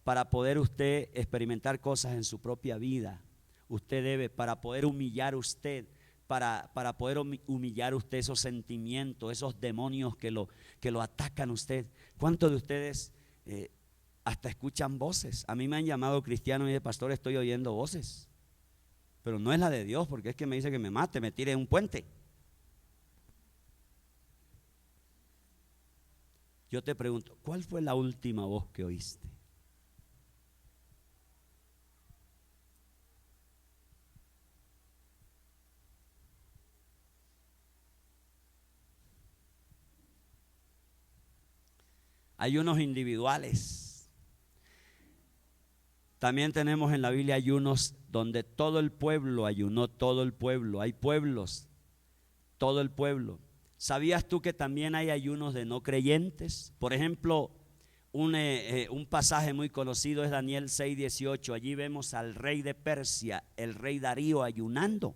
para poder usted experimentar cosas en su propia vida. Usted debe, para poder humillar usted, para poder humillar usted esos sentimientos, esos demonios que lo atacan a usted. ¿Cuántos de ustedes hasta escuchan voces? A mí me han llamado cristiano y de pastor, estoy oyendo voces, pero no es la de Dios, porque es que me dice que me mate, me tire de un puente. Yo te pregunto, ¿cuál fue la última voz que oíste? Ayunos individuales. También tenemos en la Biblia ayunos donde todo el pueblo ayunó, todo el pueblo. Hay pueblos, todo el pueblo. ¿Sabías tú que también hay ayunos de no creyentes? Por ejemplo, un pasaje muy conocido es Daniel 6:18. Allí vemos al rey de Persia, el rey Darío, ayunando.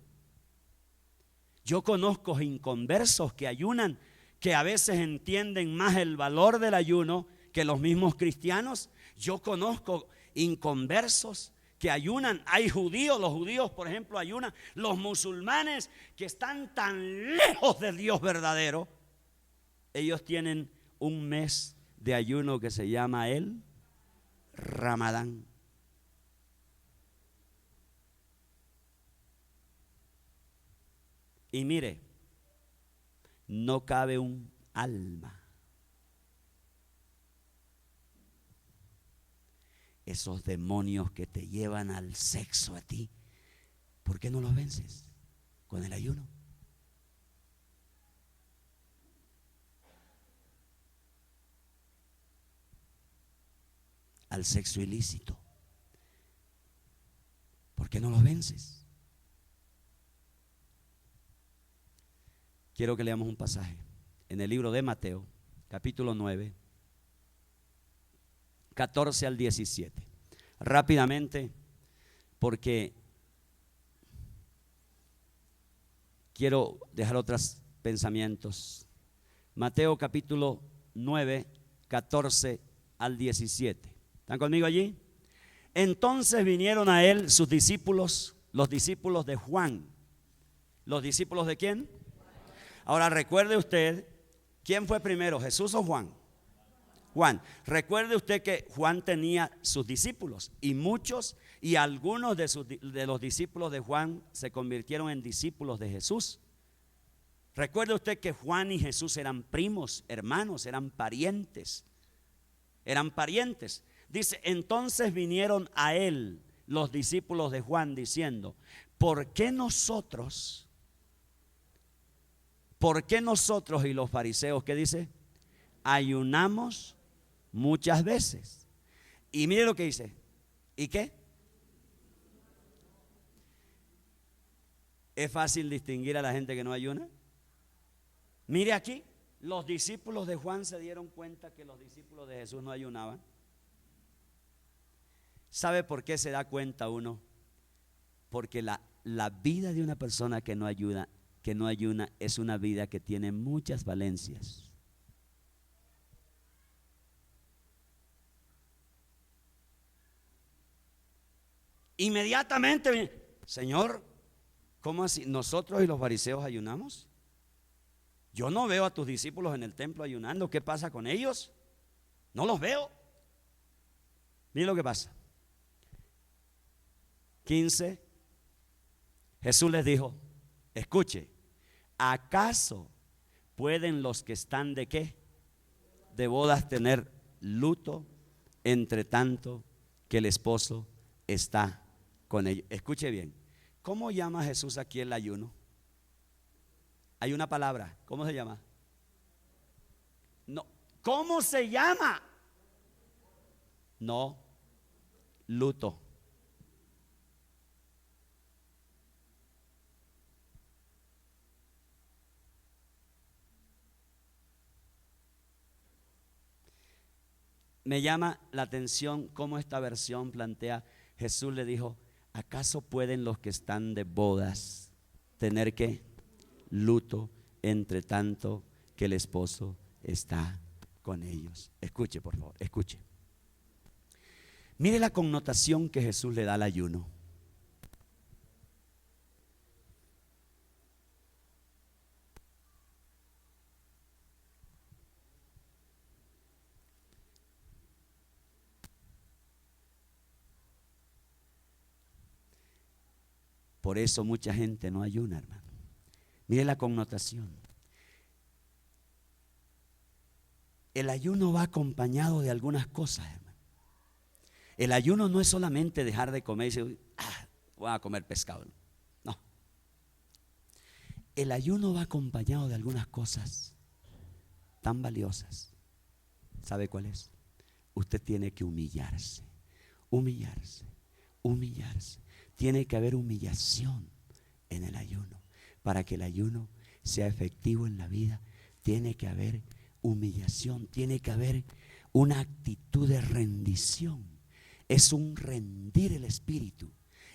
Yo conozco inconversos que ayunan, que a veces entienden más el valor del ayuno que los mismos cristianos. Yo conozco inconversos que ayunan. Hay judíos, los judíos por ejemplo ayunan. Los musulmanes que están tan lejos del Dios verdadero, ellos tienen un mes de ayuno que se llama el Ramadán. Y mire, no cabe un alma. Esos demonios que te llevan al sexo a ti, ¿por qué no los vences con el ayuno? Al sexo ilícito, ¿por qué no los vences? Quiero que leamos un pasaje en el libro de Mateo, capítulo 9, 14 al 17. Rápidamente, porque quiero dejar otros pensamientos. Mateo capítulo 9, 14 al 17. ¿Están conmigo allí? Entonces vinieron a él sus discípulos, los discípulos de Juan. ¿Los discípulos de quién? Ahora recuerde usted, ¿quién fue primero, Jesús o Juan? Juan. Recuerde usted que Juan tenía sus discípulos y muchos y algunos de los discípulos de Juan se convirtieron en discípulos de Jesús. Recuerde usted que Juan y Jesús eran primos, hermanos, eran parientes. Eran parientes. Dice, entonces vinieron a él los discípulos de Juan diciendo, ¿por qué nosotros y los fariseos, qué dice? Ayunamos muchas veces. Y mire lo que dice. ¿Y qué? ¿Es fácil distinguir a la gente que no ayuna? Mire aquí, los discípulos de Juan se dieron cuenta que los discípulos de Jesús no ayunaban. ¿Sabe por qué se da cuenta uno? Porque la vida de una persona que no ayuna es una vida que tiene muchas valencias. Inmediatamente, Señor, ¿cómo así? ¿Nosotros y los fariseos ayunamos? Yo no veo a tus discípulos en el templo ayunando. ¿Qué pasa con ellos? No los veo. Miren lo que pasa. 15. Jesús les dijo, escuche, ¿acaso pueden los que están de qué? De bodas tener luto entre tanto que el esposo está con ellos. Escuche bien, ¿cómo llama Jesús aquí el ayuno? Hay una palabra, ¿cómo se llama? No, ¿cómo se llama? No, luto. Me llama la atención cómo esta versión plantea, Jesús le dijo, ¿acaso pueden los que están de bodas tener qué? Luto entre tanto que el esposo está con ellos. Escuche, por favor, escuche. Mire la connotación que Jesús le da al ayuno. Por eso mucha gente no ayuna, hermano. Mire la connotación. El ayuno va acompañado de algunas cosas, hermano. El ayuno no es solamente dejar de comer y decir, voy a comer pescado. No. El ayuno va acompañado de algunas cosas tan valiosas. ¿Sabe cuál es? Usted tiene que humillarse, humillarse, humillarse. Tiene que haber humillación en el ayuno. Para que el ayuno sea efectivo en la vida, tiene que haber humillación, tiene que haber una actitud de rendición. Es un rendir el espíritu,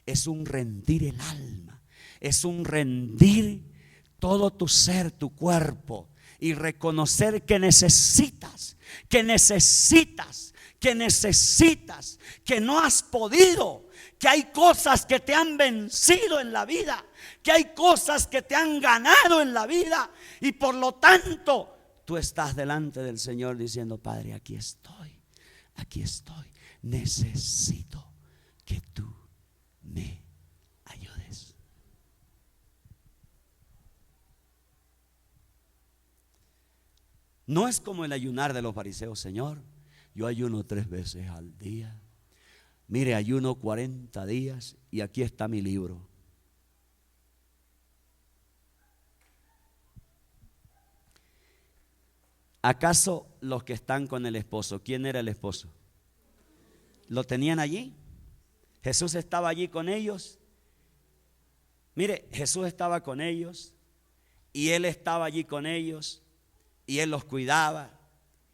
es un rendir el alma, es un rendir todo tu ser, tu cuerpo, y reconocer que necesitas, que necesitas, que necesitas, que no has podido, que hay cosas que te han vencido en la vida, que hay cosas que te han ganado en la vida, y por lo tanto tú estás delante del Señor diciendo: Padre, aquí estoy, necesito que tú me ayudes. No es como el ayunar de los fariseos: Señor, yo ayuno 3 veces al día. Mire, ayuno 40 días y aquí está mi libro. ¿Acaso los que están con el esposo? ¿Quién era el esposo? ¿Lo tenían allí? Jesús estaba allí con ellos. Mire, Jesús estaba con ellos y Él estaba allí con ellos y Él los cuidaba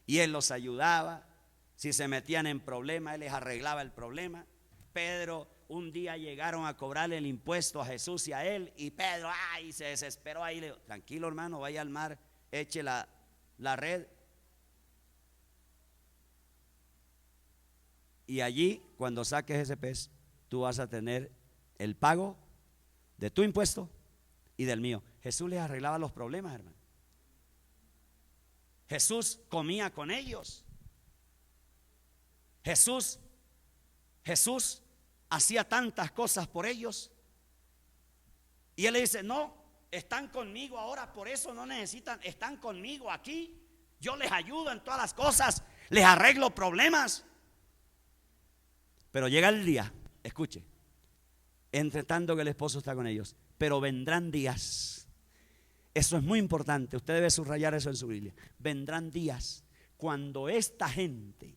y Él los ayudaba. Si se metían en problemas, Él les arreglaba el problema. Pedro, un día llegaron a cobrarle el impuesto a Jesús y a Él, y Pedro, se desesperó ahí. Le dijo: tranquilo, hermano, vaya al mar, eche la red. Y allí, cuando saques ese pez, tú vas a tener el pago de tu impuesto y del mío. Jesús les arreglaba los problemas, hermano. Jesús comía con ellos. Jesús hacía tantas cosas por ellos. Y Él le dice: no, están conmigo ahora, por eso no necesitan, están conmigo aquí. Yo les ayudo en todas las cosas, les arreglo problemas. Pero llega el día, escuche, entre tanto que el esposo está con ellos, pero vendrán días. Eso es muy importante, usted debe subrayar eso en su Biblia. Vendrán días cuando esta gente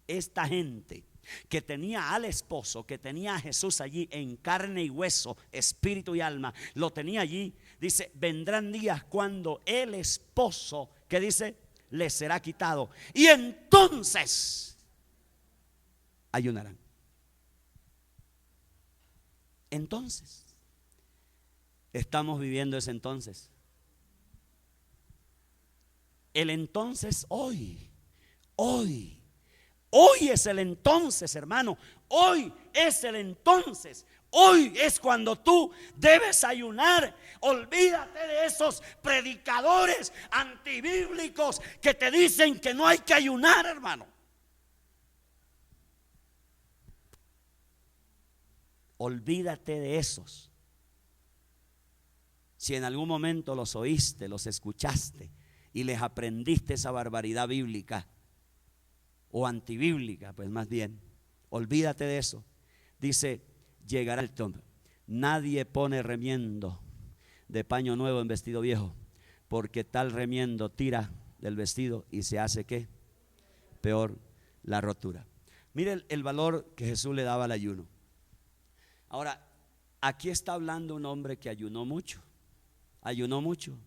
que tenía al esposo, que tenía a Jesús allí en carne y hueso, espíritu y alma, lo tenía allí. Dice: vendrán días cuando el esposo, que dice, les será quitado, y entonces ayunarán. Entonces, estamos viviendo ese entonces. El entonces hoy es el entonces, hermano. Hoy es el entonces. Hoy es cuando tú debes ayunar. Olvídate de esos predicadores antibíblicos que te dicen que no hay que ayunar, hermano. Olvídate de esos. Si en algún momento los oíste, los escuchaste y les aprendiste esa barbaridad bíblica o antibíblica, pues más bien, olvídate de eso. Dice: llegará el tiempo. Nadie pone remiendo de paño nuevo en vestido viejo, porque tal remiendo tira del vestido y se hace ¿qué? Peor la rotura. Mire el valor que Jesús le daba al ayuno. Ahora, aquí está hablando un hombre que ayunó mucho. Ayunó mucho.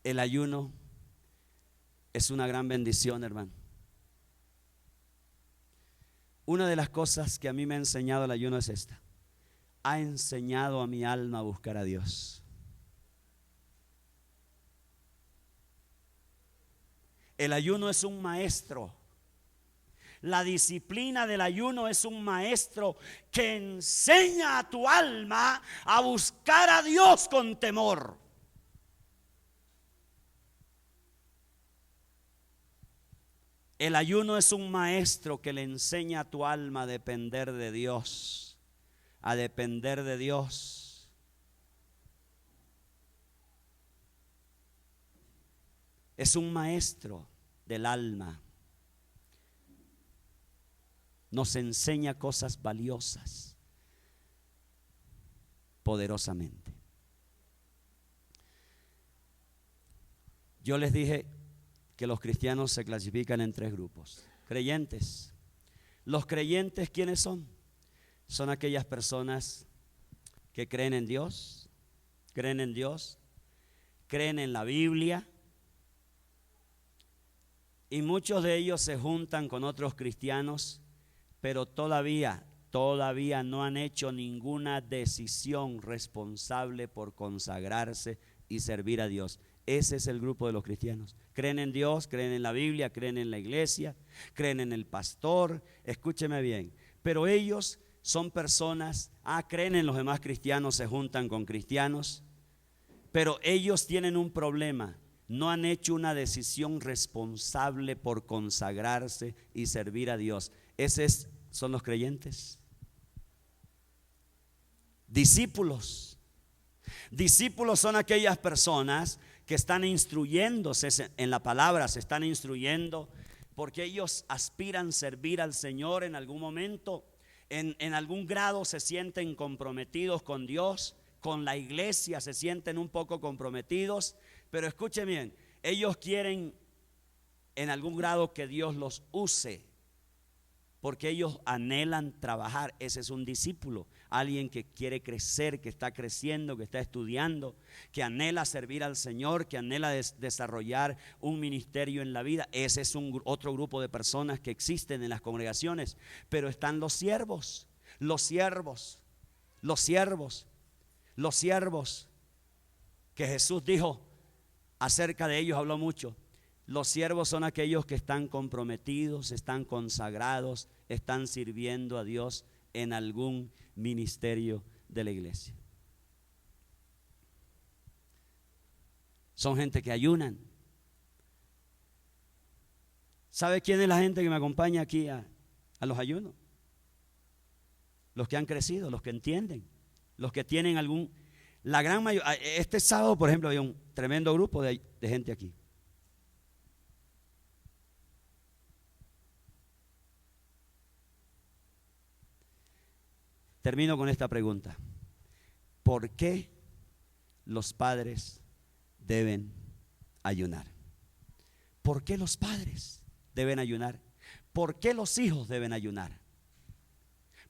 El ayuno es una gran bendición, hermano. Una de las cosas que a mí me ha enseñado el ayuno es esta: ha enseñado a mi alma a buscar a Dios. El ayuno es un maestro. La disciplina del ayuno es un maestro que enseña a tu alma a buscar a Dios con temor. El ayuno es un maestro que le enseña a tu alma a depender de Dios, a depender de Dios. Es un maestro del alma. Nos enseña cosas valiosas, poderosamente. Yo les dije que los cristianos se clasifican en 3 grupos. Creyentes. Los creyentes, ¿quiénes son? Son aquellas personas que creen en Dios, creen en la Biblia, y muchos de ellos se juntan con otros cristianos, pero todavía no han hecho ninguna decisión responsable por consagrarse y servir a Dios. Ese es el grupo de los cristianos. Creen en Dios, creen en la Biblia, creen en la iglesia, creen en el pastor. Escúcheme bien. Pero ellos son personas, creen en los demás cristianos, se juntan con cristianos, pero ellos tienen un problema. No han hecho una decisión responsable por consagrarse y servir a Dios. Esos son los creyentes. Discípulos. Discípulos son aquellas personas que están instruyéndose en la palabra, se están instruyendo porque ellos aspiran servir al Señor en algún momento, en algún grado se sienten comprometidos con Dios, con la iglesia se sienten un poco comprometidos, pero escuchen bien, ellos quieren en algún grado que Dios los use, porque ellos anhelan trabajar. Ese es un discípulo, alguien que quiere crecer, que está creciendo, que está estudiando, que anhela servir al Señor, que anhela desarrollar un ministerio en la vida. Ese es otro grupo de personas que existen en las congregaciones. Pero están los siervos, que Jesús dijo acerca de ellos, habló mucho. Los siervos son aquellos que están comprometidos, están consagrados, están sirviendo a Dios en algún ministerio de la iglesia. Son gente que ayunan. ¿Sabe quién es la gente que me acompaña aquí a los ayunos? Los que han crecido, los que entienden, los que tienen la gran mayoría. Este sábado, por ejemplo, había un tremendo grupo de gente aquí. Termino con esta pregunta. ¿Por qué los padres deben ayunar? ¿Por qué los padres deben ayunar? ¿Por qué los hijos deben ayunar?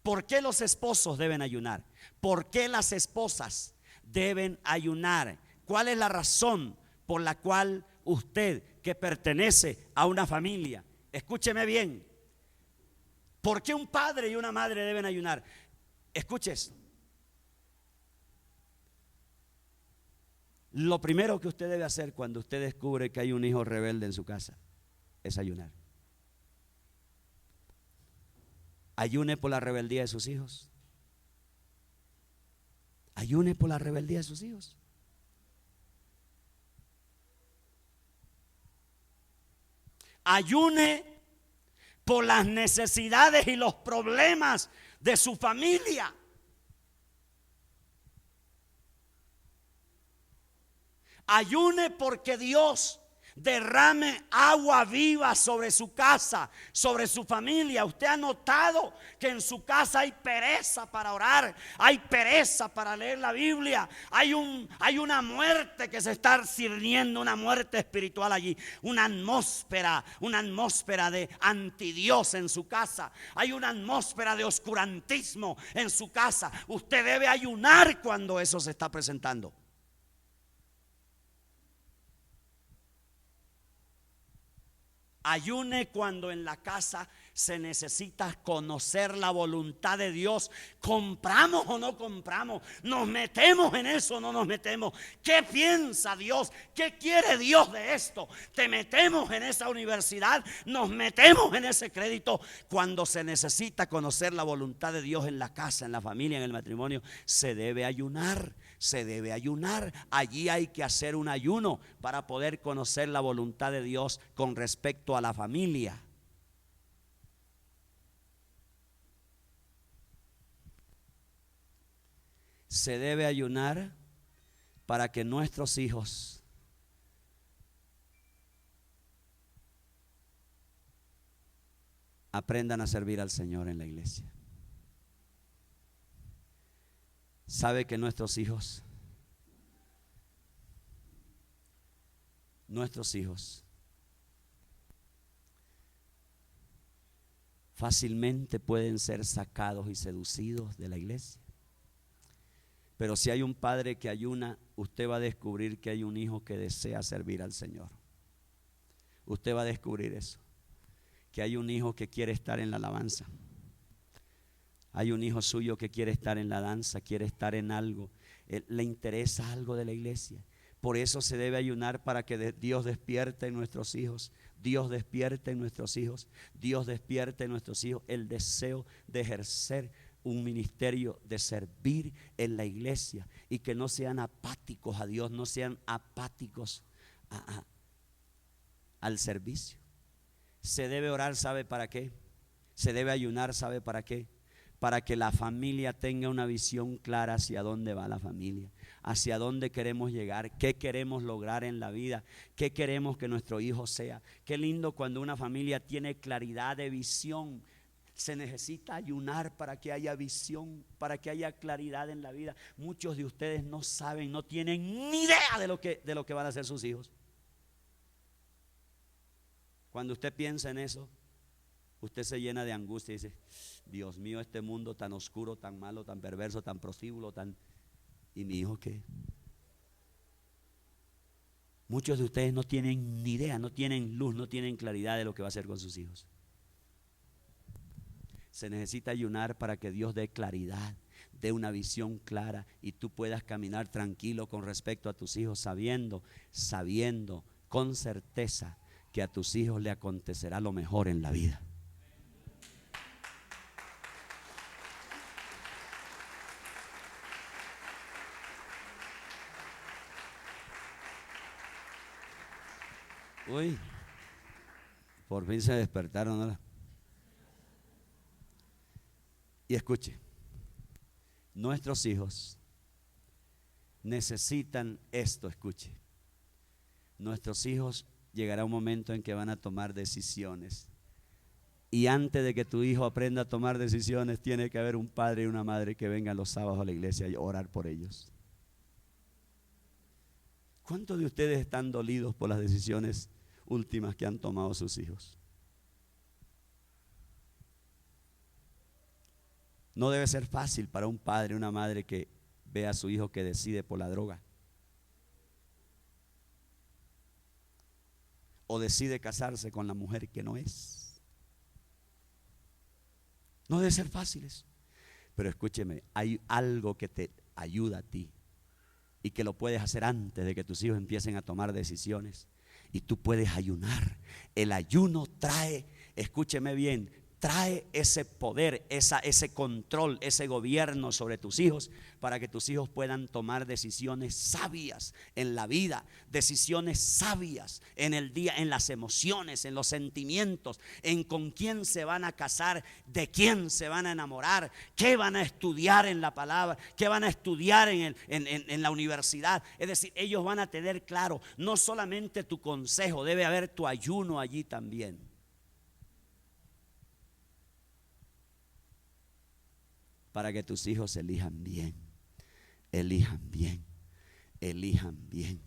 ¿Por qué los esposos deben ayunar? ¿Por qué las esposas deben ayunar? ¿Cuál es la razón por la cual usted, que pertenece a una familia, escúcheme bien, ¿por qué un padre y una madre deben ayunar? Escuche esto. Lo primero que usted debe hacer cuando usted descubre que hay un hijo rebelde en su casa es ayunar. Ayune por la rebeldía de sus hijos. Ayune por la rebeldía de sus hijos. Ayune por las necesidades y los problemas de su familia. Ayune porque Dios derrame agua viva sobre su casa, sobre su familia. Usted ha notado que en su casa hay pereza para orar, hay pereza para leer la Biblia, hay una muerte que se está cirniendo, una muerte espiritual allí, una atmósfera de antidios en su casa, hay una atmósfera de oscurantismo en su casa. Usted debe ayunar cuando eso se está presentando. Ayune cuando en la casa se necesita conocer la voluntad de Dios. ¿Compramos o no compramos? ¿Nos metemos en eso o no nos metemos? ¿Qué piensa Dios? ¿Qué quiere Dios de esto? ¿Te metemos en esa universidad? ¿Nos metemos en ese crédito? Cuando se necesita conocer la voluntad de Dios en la casa, en la familia, en el matrimonio, se debe ayunar. Se debe ayunar. Allí hay que hacer un ayuno para poder conocer la voluntad de Dios con respecto a la familia. Se debe ayunar para que nuestros hijos aprendan a servir al Señor en la iglesia. ¿Sabe que nuestros hijos fácilmente pueden ser sacados y seducidos de la iglesia? Pero si hay un padre que ayuna, usted va a descubrir que hay un hijo que desea servir al Señor. Usted va a descubrir eso, que hay un hijo que quiere estar en la alabanza. Hay un hijo suyo que quiere estar en la danza, quiere estar en algo, le interesa algo de la iglesia. Por eso se debe ayunar, para que Dios despierte en nuestros hijos. Dios despierte en nuestros hijos. Dios despierte en nuestros hijos el deseo de ejercer un ministerio, de servir en la iglesia, y que no sean apáticos a Dios, no sean apáticos al servicio. Se debe orar, ¿sabe para qué? Se debe ayunar, ¿sabe para qué? Para que la familia tenga una visión clara hacia dónde va la familia, hacia dónde queremos llegar, qué queremos lograr en la vida, qué queremos que nuestro hijo sea. Qué lindo cuando una familia tiene claridad de visión. Se necesita ayunar para que haya visión, para que haya claridad en la vida. Muchos de ustedes no saben, no tienen ni idea de lo que van a hacer sus hijos. Cuando usted piensa en eso, usted se llena de angustia y dice: Dios mío, este mundo tan oscuro, tan malo, tan perverso, tan prostíbulo, ¿y mi hijo qué? Muchos de ustedes no tienen ni idea, no tienen luz, no tienen claridad de lo que va a hacer con sus hijos. Se necesita ayunar para que Dios dé claridad, dé una visión clara, y tú puedas caminar tranquilo con respecto a tus hijos, sabiendo con certeza que a tus hijos le acontecerá lo mejor en la vida. Uy, por fin se despertaron, ¿no? Y escuche, nuestros hijos necesitan esto, escuche. Nuestros hijos llegará un momento en que van a tomar decisiones. Y antes de que tu hijo aprenda a tomar decisiones, tiene que haber un padre y una madre que vengan los sábados a la iglesia y orar por ellos. ¿Cuántos de ustedes están dolidos por las decisiones últimas que han tomado sus hijos? No debe ser fácil para un padre o una madre que ve a su hijo que decide por la droga, o decide casarse con la mujer que no es. No debe ser fácil eso. Pero escúcheme, hay algo que te ayuda a ti y que lo puedes hacer antes de que tus hijos empiecen a tomar decisiones. Y tú puedes ayunar. El ayuno trae, escúcheme bien, trae ese poder, ese control, ese gobierno sobre tus hijos, para que tus hijos puedan tomar decisiones sabias en la vida, decisiones sabias en el día, en las emociones, en los sentimientos, en con quién se van a casar, de quién se van a enamorar, qué van a estudiar en la palabra, qué van a estudiar en la universidad. Es decir, ellos van a tener claro, no solamente tu consejo, debe haber tu ayuno allí también. Para que tus hijos elijan bien, elijan bien, elijan bien,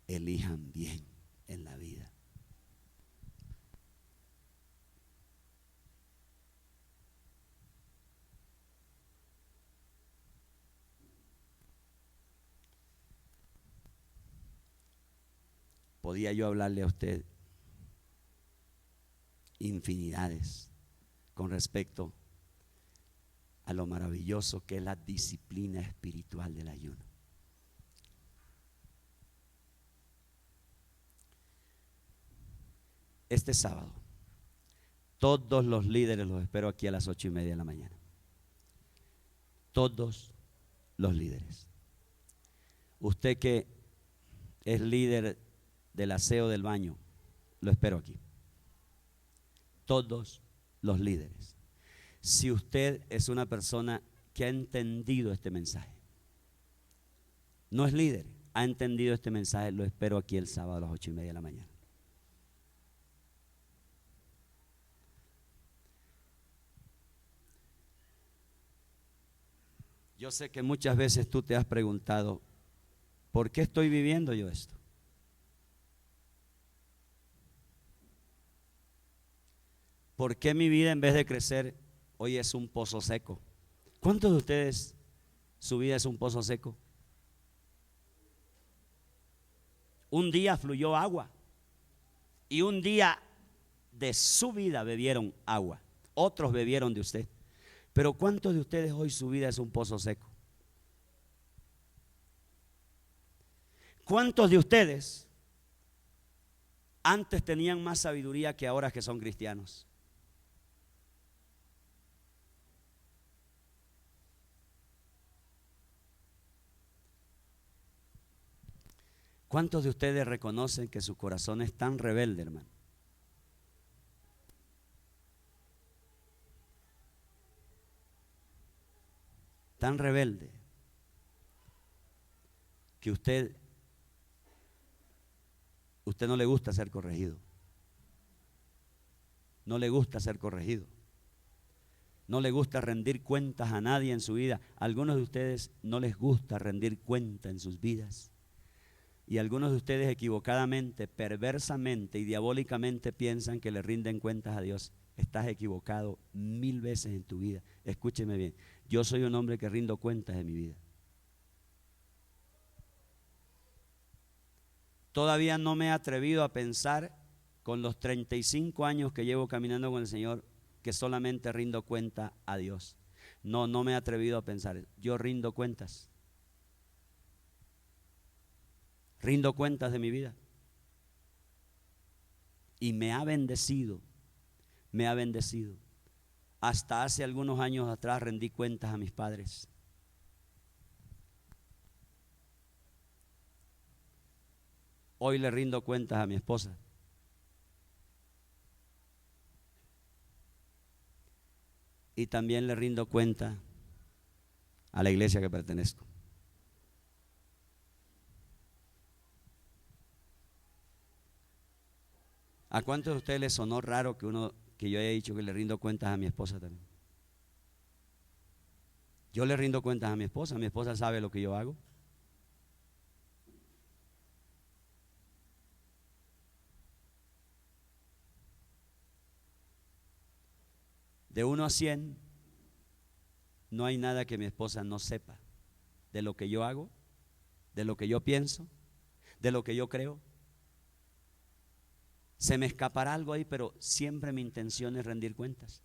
elijan bien en la vida. Podía yo hablarle a usted infinidades con respecto a lo maravilloso que es la disciplina espiritual del ayuno. Este sábado, todos los líderes los espero aquí a las 8:30 de la mañana. Todos los líderes. Usted que es líder del aseo del baño, lo espero aquí. Todos los líderes. Si usted es una persona que ha entendido este mensaje, no es líder, ha entendido este mensaje, lo espero aquí el sábado a las 8:30 de la mañana. Yo sé que muchas veces tú te has preguntado, ¿por qué estoy viviendo yo esto? ¿Por qué mi vida en vez de crecer hoy es un pozo seco? ¿Cuántos de ustedes su vida es un pozo seco? Un día fluyó agua y un día de su vida bebieron agua. Otros bebieron de usted. Pero ¿cuántos de ustedes hoy su vida es un pozo seco? ¿Cuántos de ustedes antes tenían más sabiduría que ahora que son cristianos? ¿Cuántos de ustedes reconocen que su corazón es tan rebelde, hermano? Tan rebelde que usted no le gusta ser corregido. No le gusta ser corregido. No le gusta rendir cuentas a nadie en su vida. A algunos de ustedes no les gusta rendir cuenta en sus vidas. Y algunos de ustedes equivocadamente, perversamente y diabólicamente piensan que le rinden cuentas a Dios. Estás equivocado 1000 veces en tu vida. Escúcheme bien, yo soy un hombre que rindo cuentas de mi vida. Todavía no me he atrevido a pensar, con los 35 años que llevo caminando con el Señor, que solamente rindo cuenta a Dios. No me he atrevido a pensar. Yo rindo cuentas. Rindo cuentas de mi vida. Y me ha bendecido. Me ha bendecido. Hasta hace algunos años atrás rendí cuentas a mis padres. Hoy le rindo cuentas a mi esposa. Y también le rindo cuenta a la iglesia que pertenezco. ¿A cuántos de ustedes les sonó raro que yo haya dicho que le rindo cuentas a mi esposa también? Yo le rindo cuentas a mi esposa sabe lo que yo hago. De 1 a 100, no hay nada que mi esposa no sepa de lo que yo hago, de lo que yo pienso, de lo que yo creo. Se me escapará algo ahí, pero siempre mi intención es rendir cuentas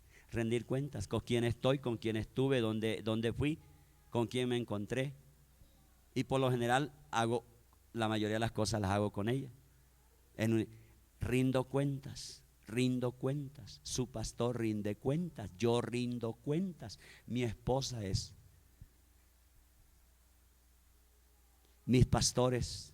con quién estoy, con quién estuve, dónde fui, con quién me encontré. Y por lo general la mayoría de las cosas las hago con ella. Rindo cuentas. Su pastor rinde cuentas, yo rindo cuentas, mi esposa es. Mis pastores.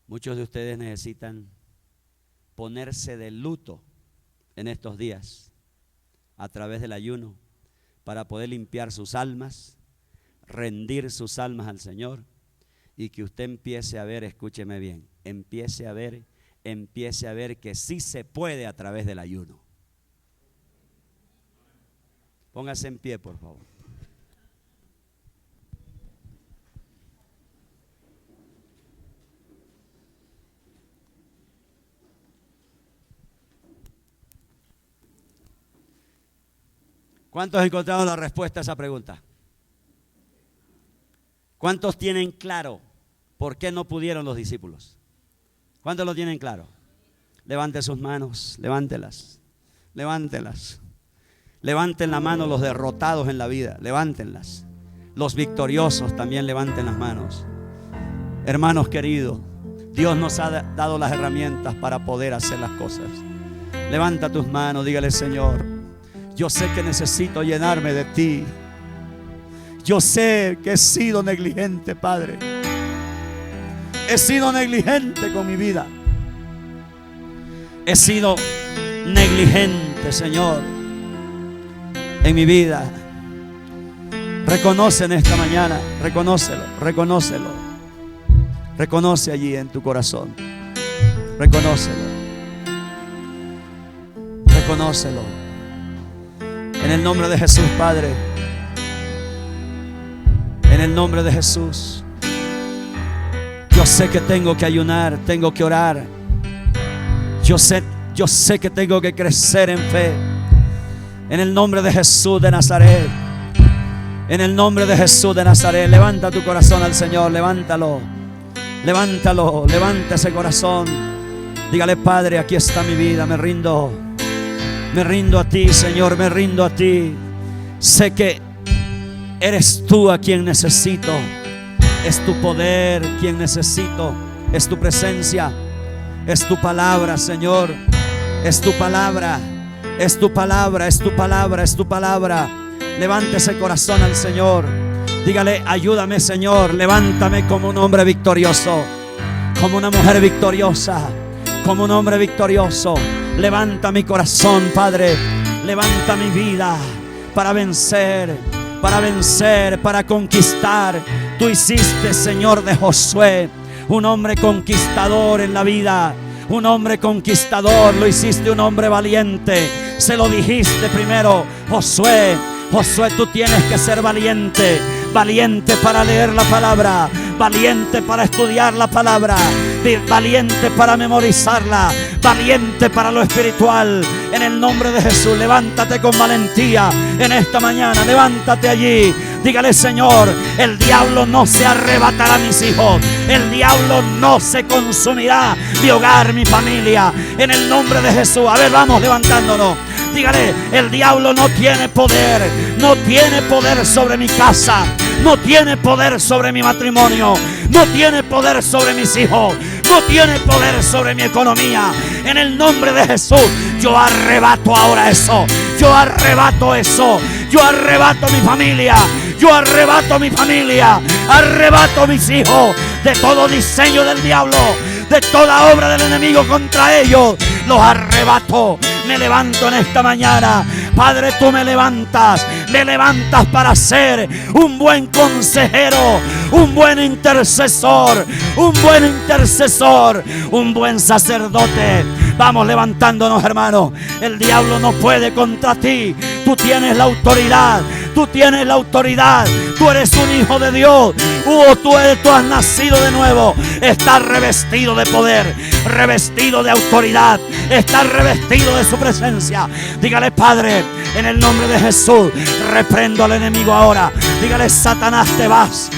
Muchos de ustedes necesitan ponerse de luto en estos días a través del ayuno para poder limpiar sus almas, rendir sus almas al Señor y que usted empiece a ver, escúcheme bien, empiece a ver que sí se puede a través del ayuno. Póngase en pie, por favor. ¿Cuántos encontraron la respuesta a esa pregunta? ¿Cuántos tienen claro por qué no pudieron los discípulos? ¿Cuántos lo tienen claro? Levante sus manos, levántelas. Levanten la mano los derrotados en la vida, levántenlas. Los victoriosos también levanten las manos. Hermanos queridos, Dios nos ha dado las herramientas para poder hacer las cosas. Levanta tus manos, dígale: Señor, yo sé que necesito llenarme de ti. Yo sé que he sido negligente, Padre. He sido negligente con mi vida. He sido negligente, Señor, en mi vida. Reconoce en esta mañana, reconócelo, reconócelo. Reconoce allí en tu corazón. Reconócelo. Reconócelo. En el nombre de Jesús, Padre. En el nombre de Jesús. Yo sé que tengo que ayunar, tengo que orar. Yo sé que tengo que crecer en fe. En el nombre de Jesús de Nazaret. En el nombre de Jesús de Nazaret. Levanta tu corazón al Señor, levántalo. Levántalo, levanta ese corazón. Dígale: Padre, aquí está mi vida, me rindo. Me rindo a ti, Señor, me rindo a ti. Sé que eres tú a quien necesito. Es tu poder quien necesito. Es tu presencia. Es tu palabra, Señor. Es tu palabra. Es tu palabra, es tu palabra, es tu palabra. Levante ese corazón al Señor. Dígale: ayúdame, Señor. Levántame como un hombre victorioso, como una mujer victoriosa, como un hombre victorioso. Levanta mi corazón, Padre. Levanta mi vida para vencer, para conquistar. Tú hiciste, Señor, de Josué un hombre conquistador en la vida. Un hombre conquistador, lo hiciste un hombre valiente. Se lo dijiste primero: Josué, Josué, tú tienes que ser valiente. Valiente para leer la palabra, valiente para estudiar la palabra, valiente para memorizarla, valiente para lo espiritual. En el nombre de Jesús, levántate con valentía en esta mañana. Levántate allí. Dígale: Señor, el diablo no se arrebatará a mis hijos. El diablo no se consumirá mi hogar, mi familia. En el nombre de Jesús. A ver, vamos levantándonos. Dígale: el diablo no tiene poder. No tiene poder sobre mi casa. No tiene poder sobre mi matrimonio. No tiene poder sobre mis hijos. No tiene poder sobre mi economía. En el nombre de Jesús, yo arrebato ahora eso. Yo arrebato eso. Yo arrebato mi familia. Yo arrebato mi familia. Arrebato mis hijos de todo diseño del diablo, de toda obra del enemigo contra ellos. Los arrebato. Me levanto en esta mañana. Padre, tú me levantas para ser un buen consejero, un buen intercesor, un buen sacerdote. Vamos levantándonos, hermanos. El diablo no puede contra ti. Tú tienes la autoridad. Tú tienes la autoridad. Tú eres un hijo de Dios. Tú has nacido de nuevo. Estás revestido de poder, revestido de autoridad. Estás revestido de su presencia. Dígale: Padre, en el nombre de Jesús, reprendo al enemigo ahora. Dígale: Satanás, te vas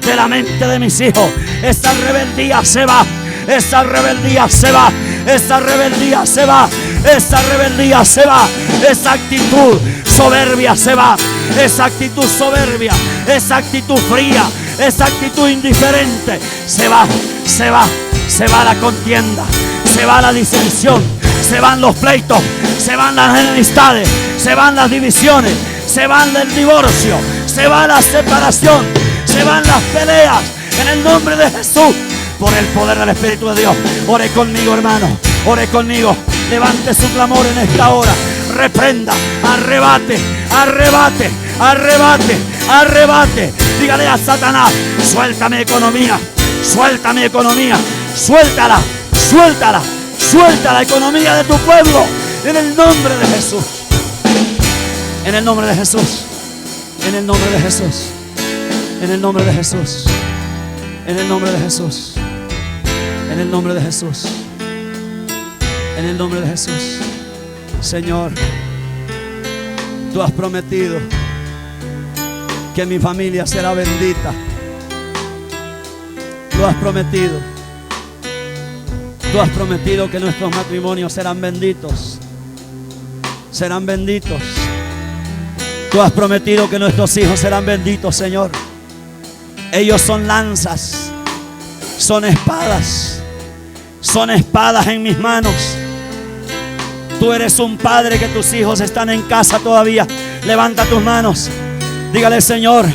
de la mente de mis hijos. Esa rebeldía se va. Esa rebeldía se va. Esa rebeldía se va. Esa rebeldía se va. Esa actitud soberbia se va. Esa actitud soberbia. Esa actitud fría. Esa actitud indiferente se va. Se va. Se va la contienda. Se va la disensión. Se van los pleitos. Se van las enemistades. Se van las divisiones. Se van el divorcio. Se va la separación. Se van las peleas. En el nombre de Jesús. Por el poder del Espíritu de Dios. Ore conmigo, hermano. Ore conmigo. Levante su clamor en esta hora. Reprenda. Arrebate. Arrebate. Arrebate. Arrebate. Dígale a Satanás: suelta mi economía. Suelta mi economía. Suéltala. Suéltala. Suelta la economía de tu pueblo. En el nombre de Jesús. En el nombre de Jesús. En el nombre de Jesús. En el nombre de Jesús. En el nombre de Jesús. En el nombre de Jesús. En el nombre de Jesús. Señor, tú has prometido que mi familia será bendita. Lo has prometido. Tú has prometido que nuestros matrimonios serán benditos. Serán benditos. Tú has prometido que nuestros hijos serán benditos, Señor. Ellos son lanzas, son espadas en mis manos. Tú eres un padre que tus hijos están en casa todavía. Levanta tus manos. Dígale: Señor,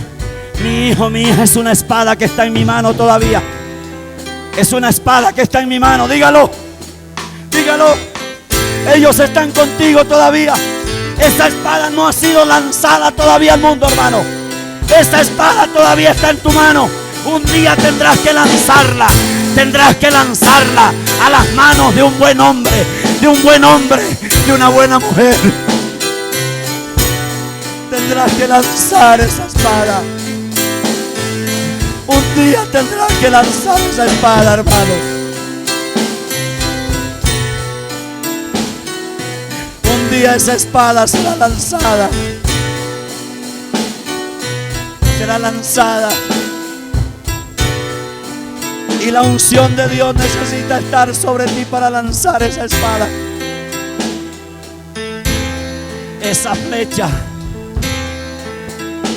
mi hijo, mi hija es una espada que está en mi mano todavía. Es una espada que está en mi mano. Dígalo. Dígalo. Ellos están contigo todavía. Esa espada no ha sido lanzada todavía al mundo, hermano. Esa espada todavía está en tu mano. Un día tendrás que lanzarla. Tendrás que lanzarla a las manos de un buen hombre, de un buen hombre, de una buena mujer. Tendrás que lanzar esa espada. Un día tendrás que lanzar esa espada, hermano. Un día esa espada será lanzada. Será lanzada. Y la unción de Dios necesita estar sobre ti para lanzar esa espada. Esa flecha.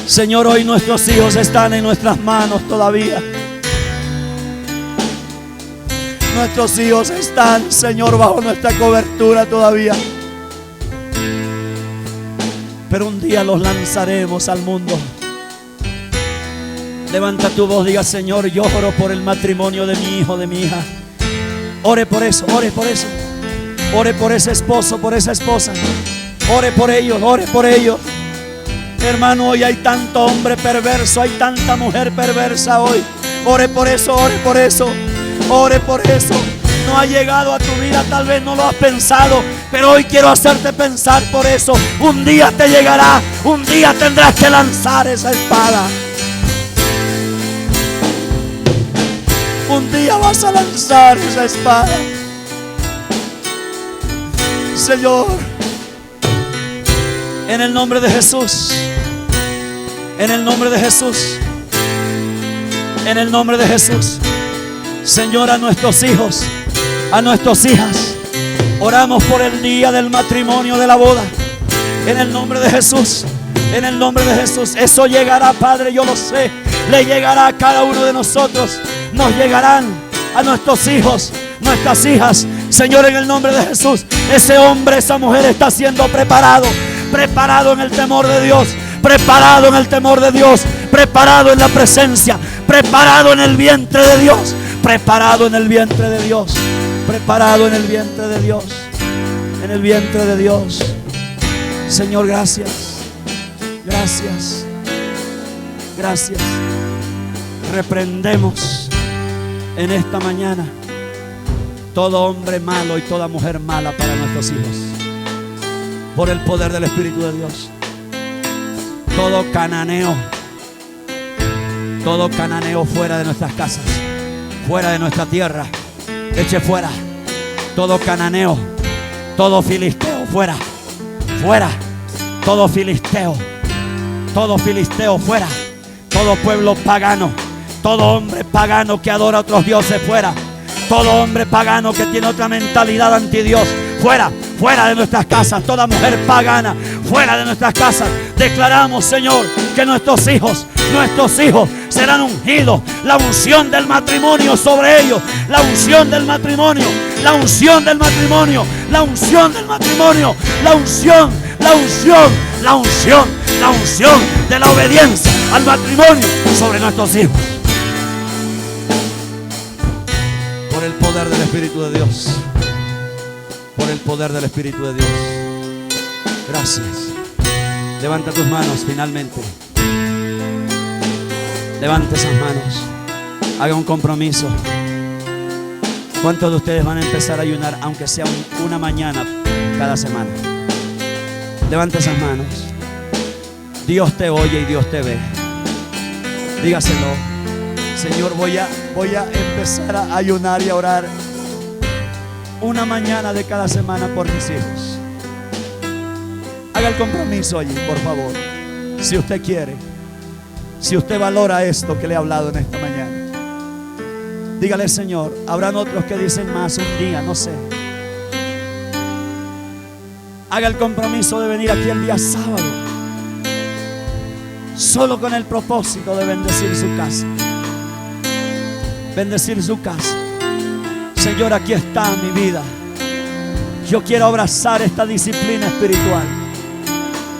Señor, hoy nuestros hijos están en nuestras manos todavía. Nuestros hijos están, Señor, bajo nuestra cobertura todavía. Pero un día los lanzaremos al mundo. Levanta tu voz, diga: Señor, yo oro por el matrimonio de mi hijo, de mi hija. Ore por eso, ore por eso. Ore por ese esposo, por esa esposa. Ore por ellos, ore por ellos. Hermano, hoy hay tanto hombre perverso, hay tanta mujer perversa hoy. Ore por eso, ore por eso. Ore por eso. No ha llegado a tu vida, tal vez no lo has pensado, pero hoy quiero hacerte pensar por eso. Un día te llegará, un día tendrás que lanzar esa espada. Un día vas a lanzar esa espada. Señor, en el nombre de Jesús, en el nombre de Jesús, en el nombre de Jesús, Señor, a nuestros hijos, a nuestras hijas, oramos por el día del matrimonio, de la boda. En el nombre de Jesús, en el nombre de Jesús. Eso llegará, Padre, yo lo sé. Le llegará a cada uno de nosotros. Nos llegarán a nuestros hijos, nuestras hijas. Señor, en el nombre de Jesús, ese hombre, esa mujer está siendo preparado. Preparado en el temor de Dios. Preparado en el temor de Dios. Preparado en la presencia. Preparado en el vientre de Dios. Preparado en el vientre de Dios. Preparado en el vientre de Dios. En el vientre de Dios. Señor, gracias. Gracias. Gracias. Reprendemos en esta mañana todo hombre malo y toda mujer mala para nuestros hijos, por el poder del Espíritu de Dios. Todo cananeo fuera de nuestras casas, fuera de nuestra tierra, eche fuera. Todo cananeo, todo filisteo, fuera, fuera. Todo filisteo fuera. Todo pueblo pagano, todo hombre pagano que adora a otros dioses, fuera. Todo hombre pagano que tiene otra mentalidad anti Dios, fuera. Fuera de nuestras casas. Toda mujer pagana, fuera de nuestras casas. Declaramos, Señor, que nuestros hijos serán ungidos. La unción del matrimonio sobre ellos. La unción del matrimonio. La unción del matrimonio. La unción del matrimonio. La unción. La unción. La unción. La unción de la obediencia al matrimonio sobre nuestros hijos. Por el poder del Espíritu de Dios. Por el poder del Espíritu de Dios. Gracias. Levanta tus manos finalmente. Levante esas manos. Haga un compromiso. ¿Cuántos de ustedes van a empezar a ayunar, aunque sea una mañana cada semana? Levante esas manos. Dios te oye y Dios te ve. Dígaselo: Señor, voy a empezar a ayunar y a orar una mañana de cada semana por mis hijos. Haga el compromiso allí, por favor. Si usted quiere, si usted valora esto que le he hablado en esta mañana, dígale: Señor, habrán otros que dicen más, un día, no sé. Haga el compromiso de venir aquí el día sábado, solo con el propósito de bendecir su casa. Bendecir su casa. Señor, aquí está mi vida. Yo quiero abrazar esta disciplina espiritual.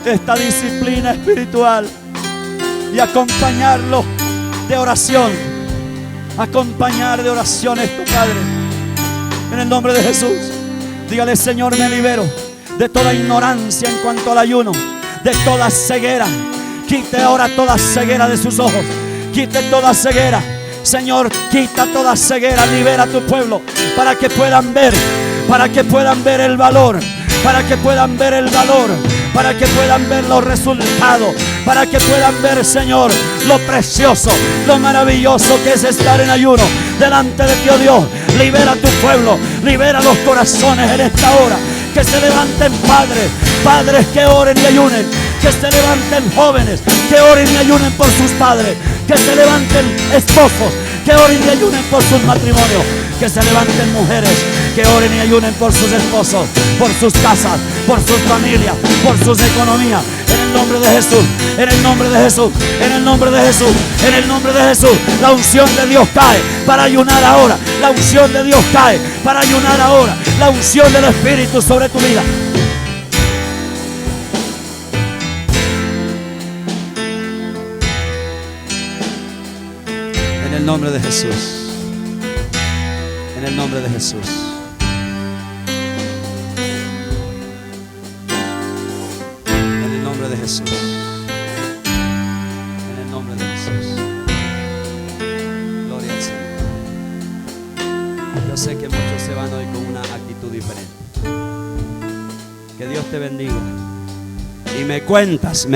Esta disciplina espiritual. Y acompañarlo de oración. Acompañar de oración esto, Padre. En el nombre de Jesús. Dígale: Señor, me libero. de toda ignorancia en cuanto al ayuno, de toda ceguera. Quite ahora toda ceguera de sus ojos. Quite toda ceguera. Señor, quita toda ceguera. Libera a tu pueblo para que puedan ver, para que puedan ver el valor, para que puedan ver el valor, para que puedan ver los resultados, para que puedan ver, Señor, lo precioso, lo maravilloso que es estar en ayuno delante de ti, oh Dios. Libera a tu pueblo, libera los corazones en esta hora. Que se levanten padres, padres que oren y ayunen. Que se levanten jóvenes, que oren y ayunen por sus padres. Que se levanten esposos, que oren y ayunen por sus matrimonios. Que se levanten mujeres, que oren y ayunen por sus esposos, por sus casas, por sus familias, por sus economías. En el nombre de Jesús, en el nombre de Jesús, en el nombre de Jesús, en el nombre de Jesús. La unción de Dios cae para ayunar ahora. La unción de Dios cae para ayunar ahora. La unción del Espíritu sobre tu vida. En el nombre de Jesús. En el nombre de Jesús. En el nombre de Jesús. En el nombre de Jesús. Gloria al Señor. Yo sé que muchos se van hoy con una actitud diferente. Que Dios te bendiga. Y me cuentas.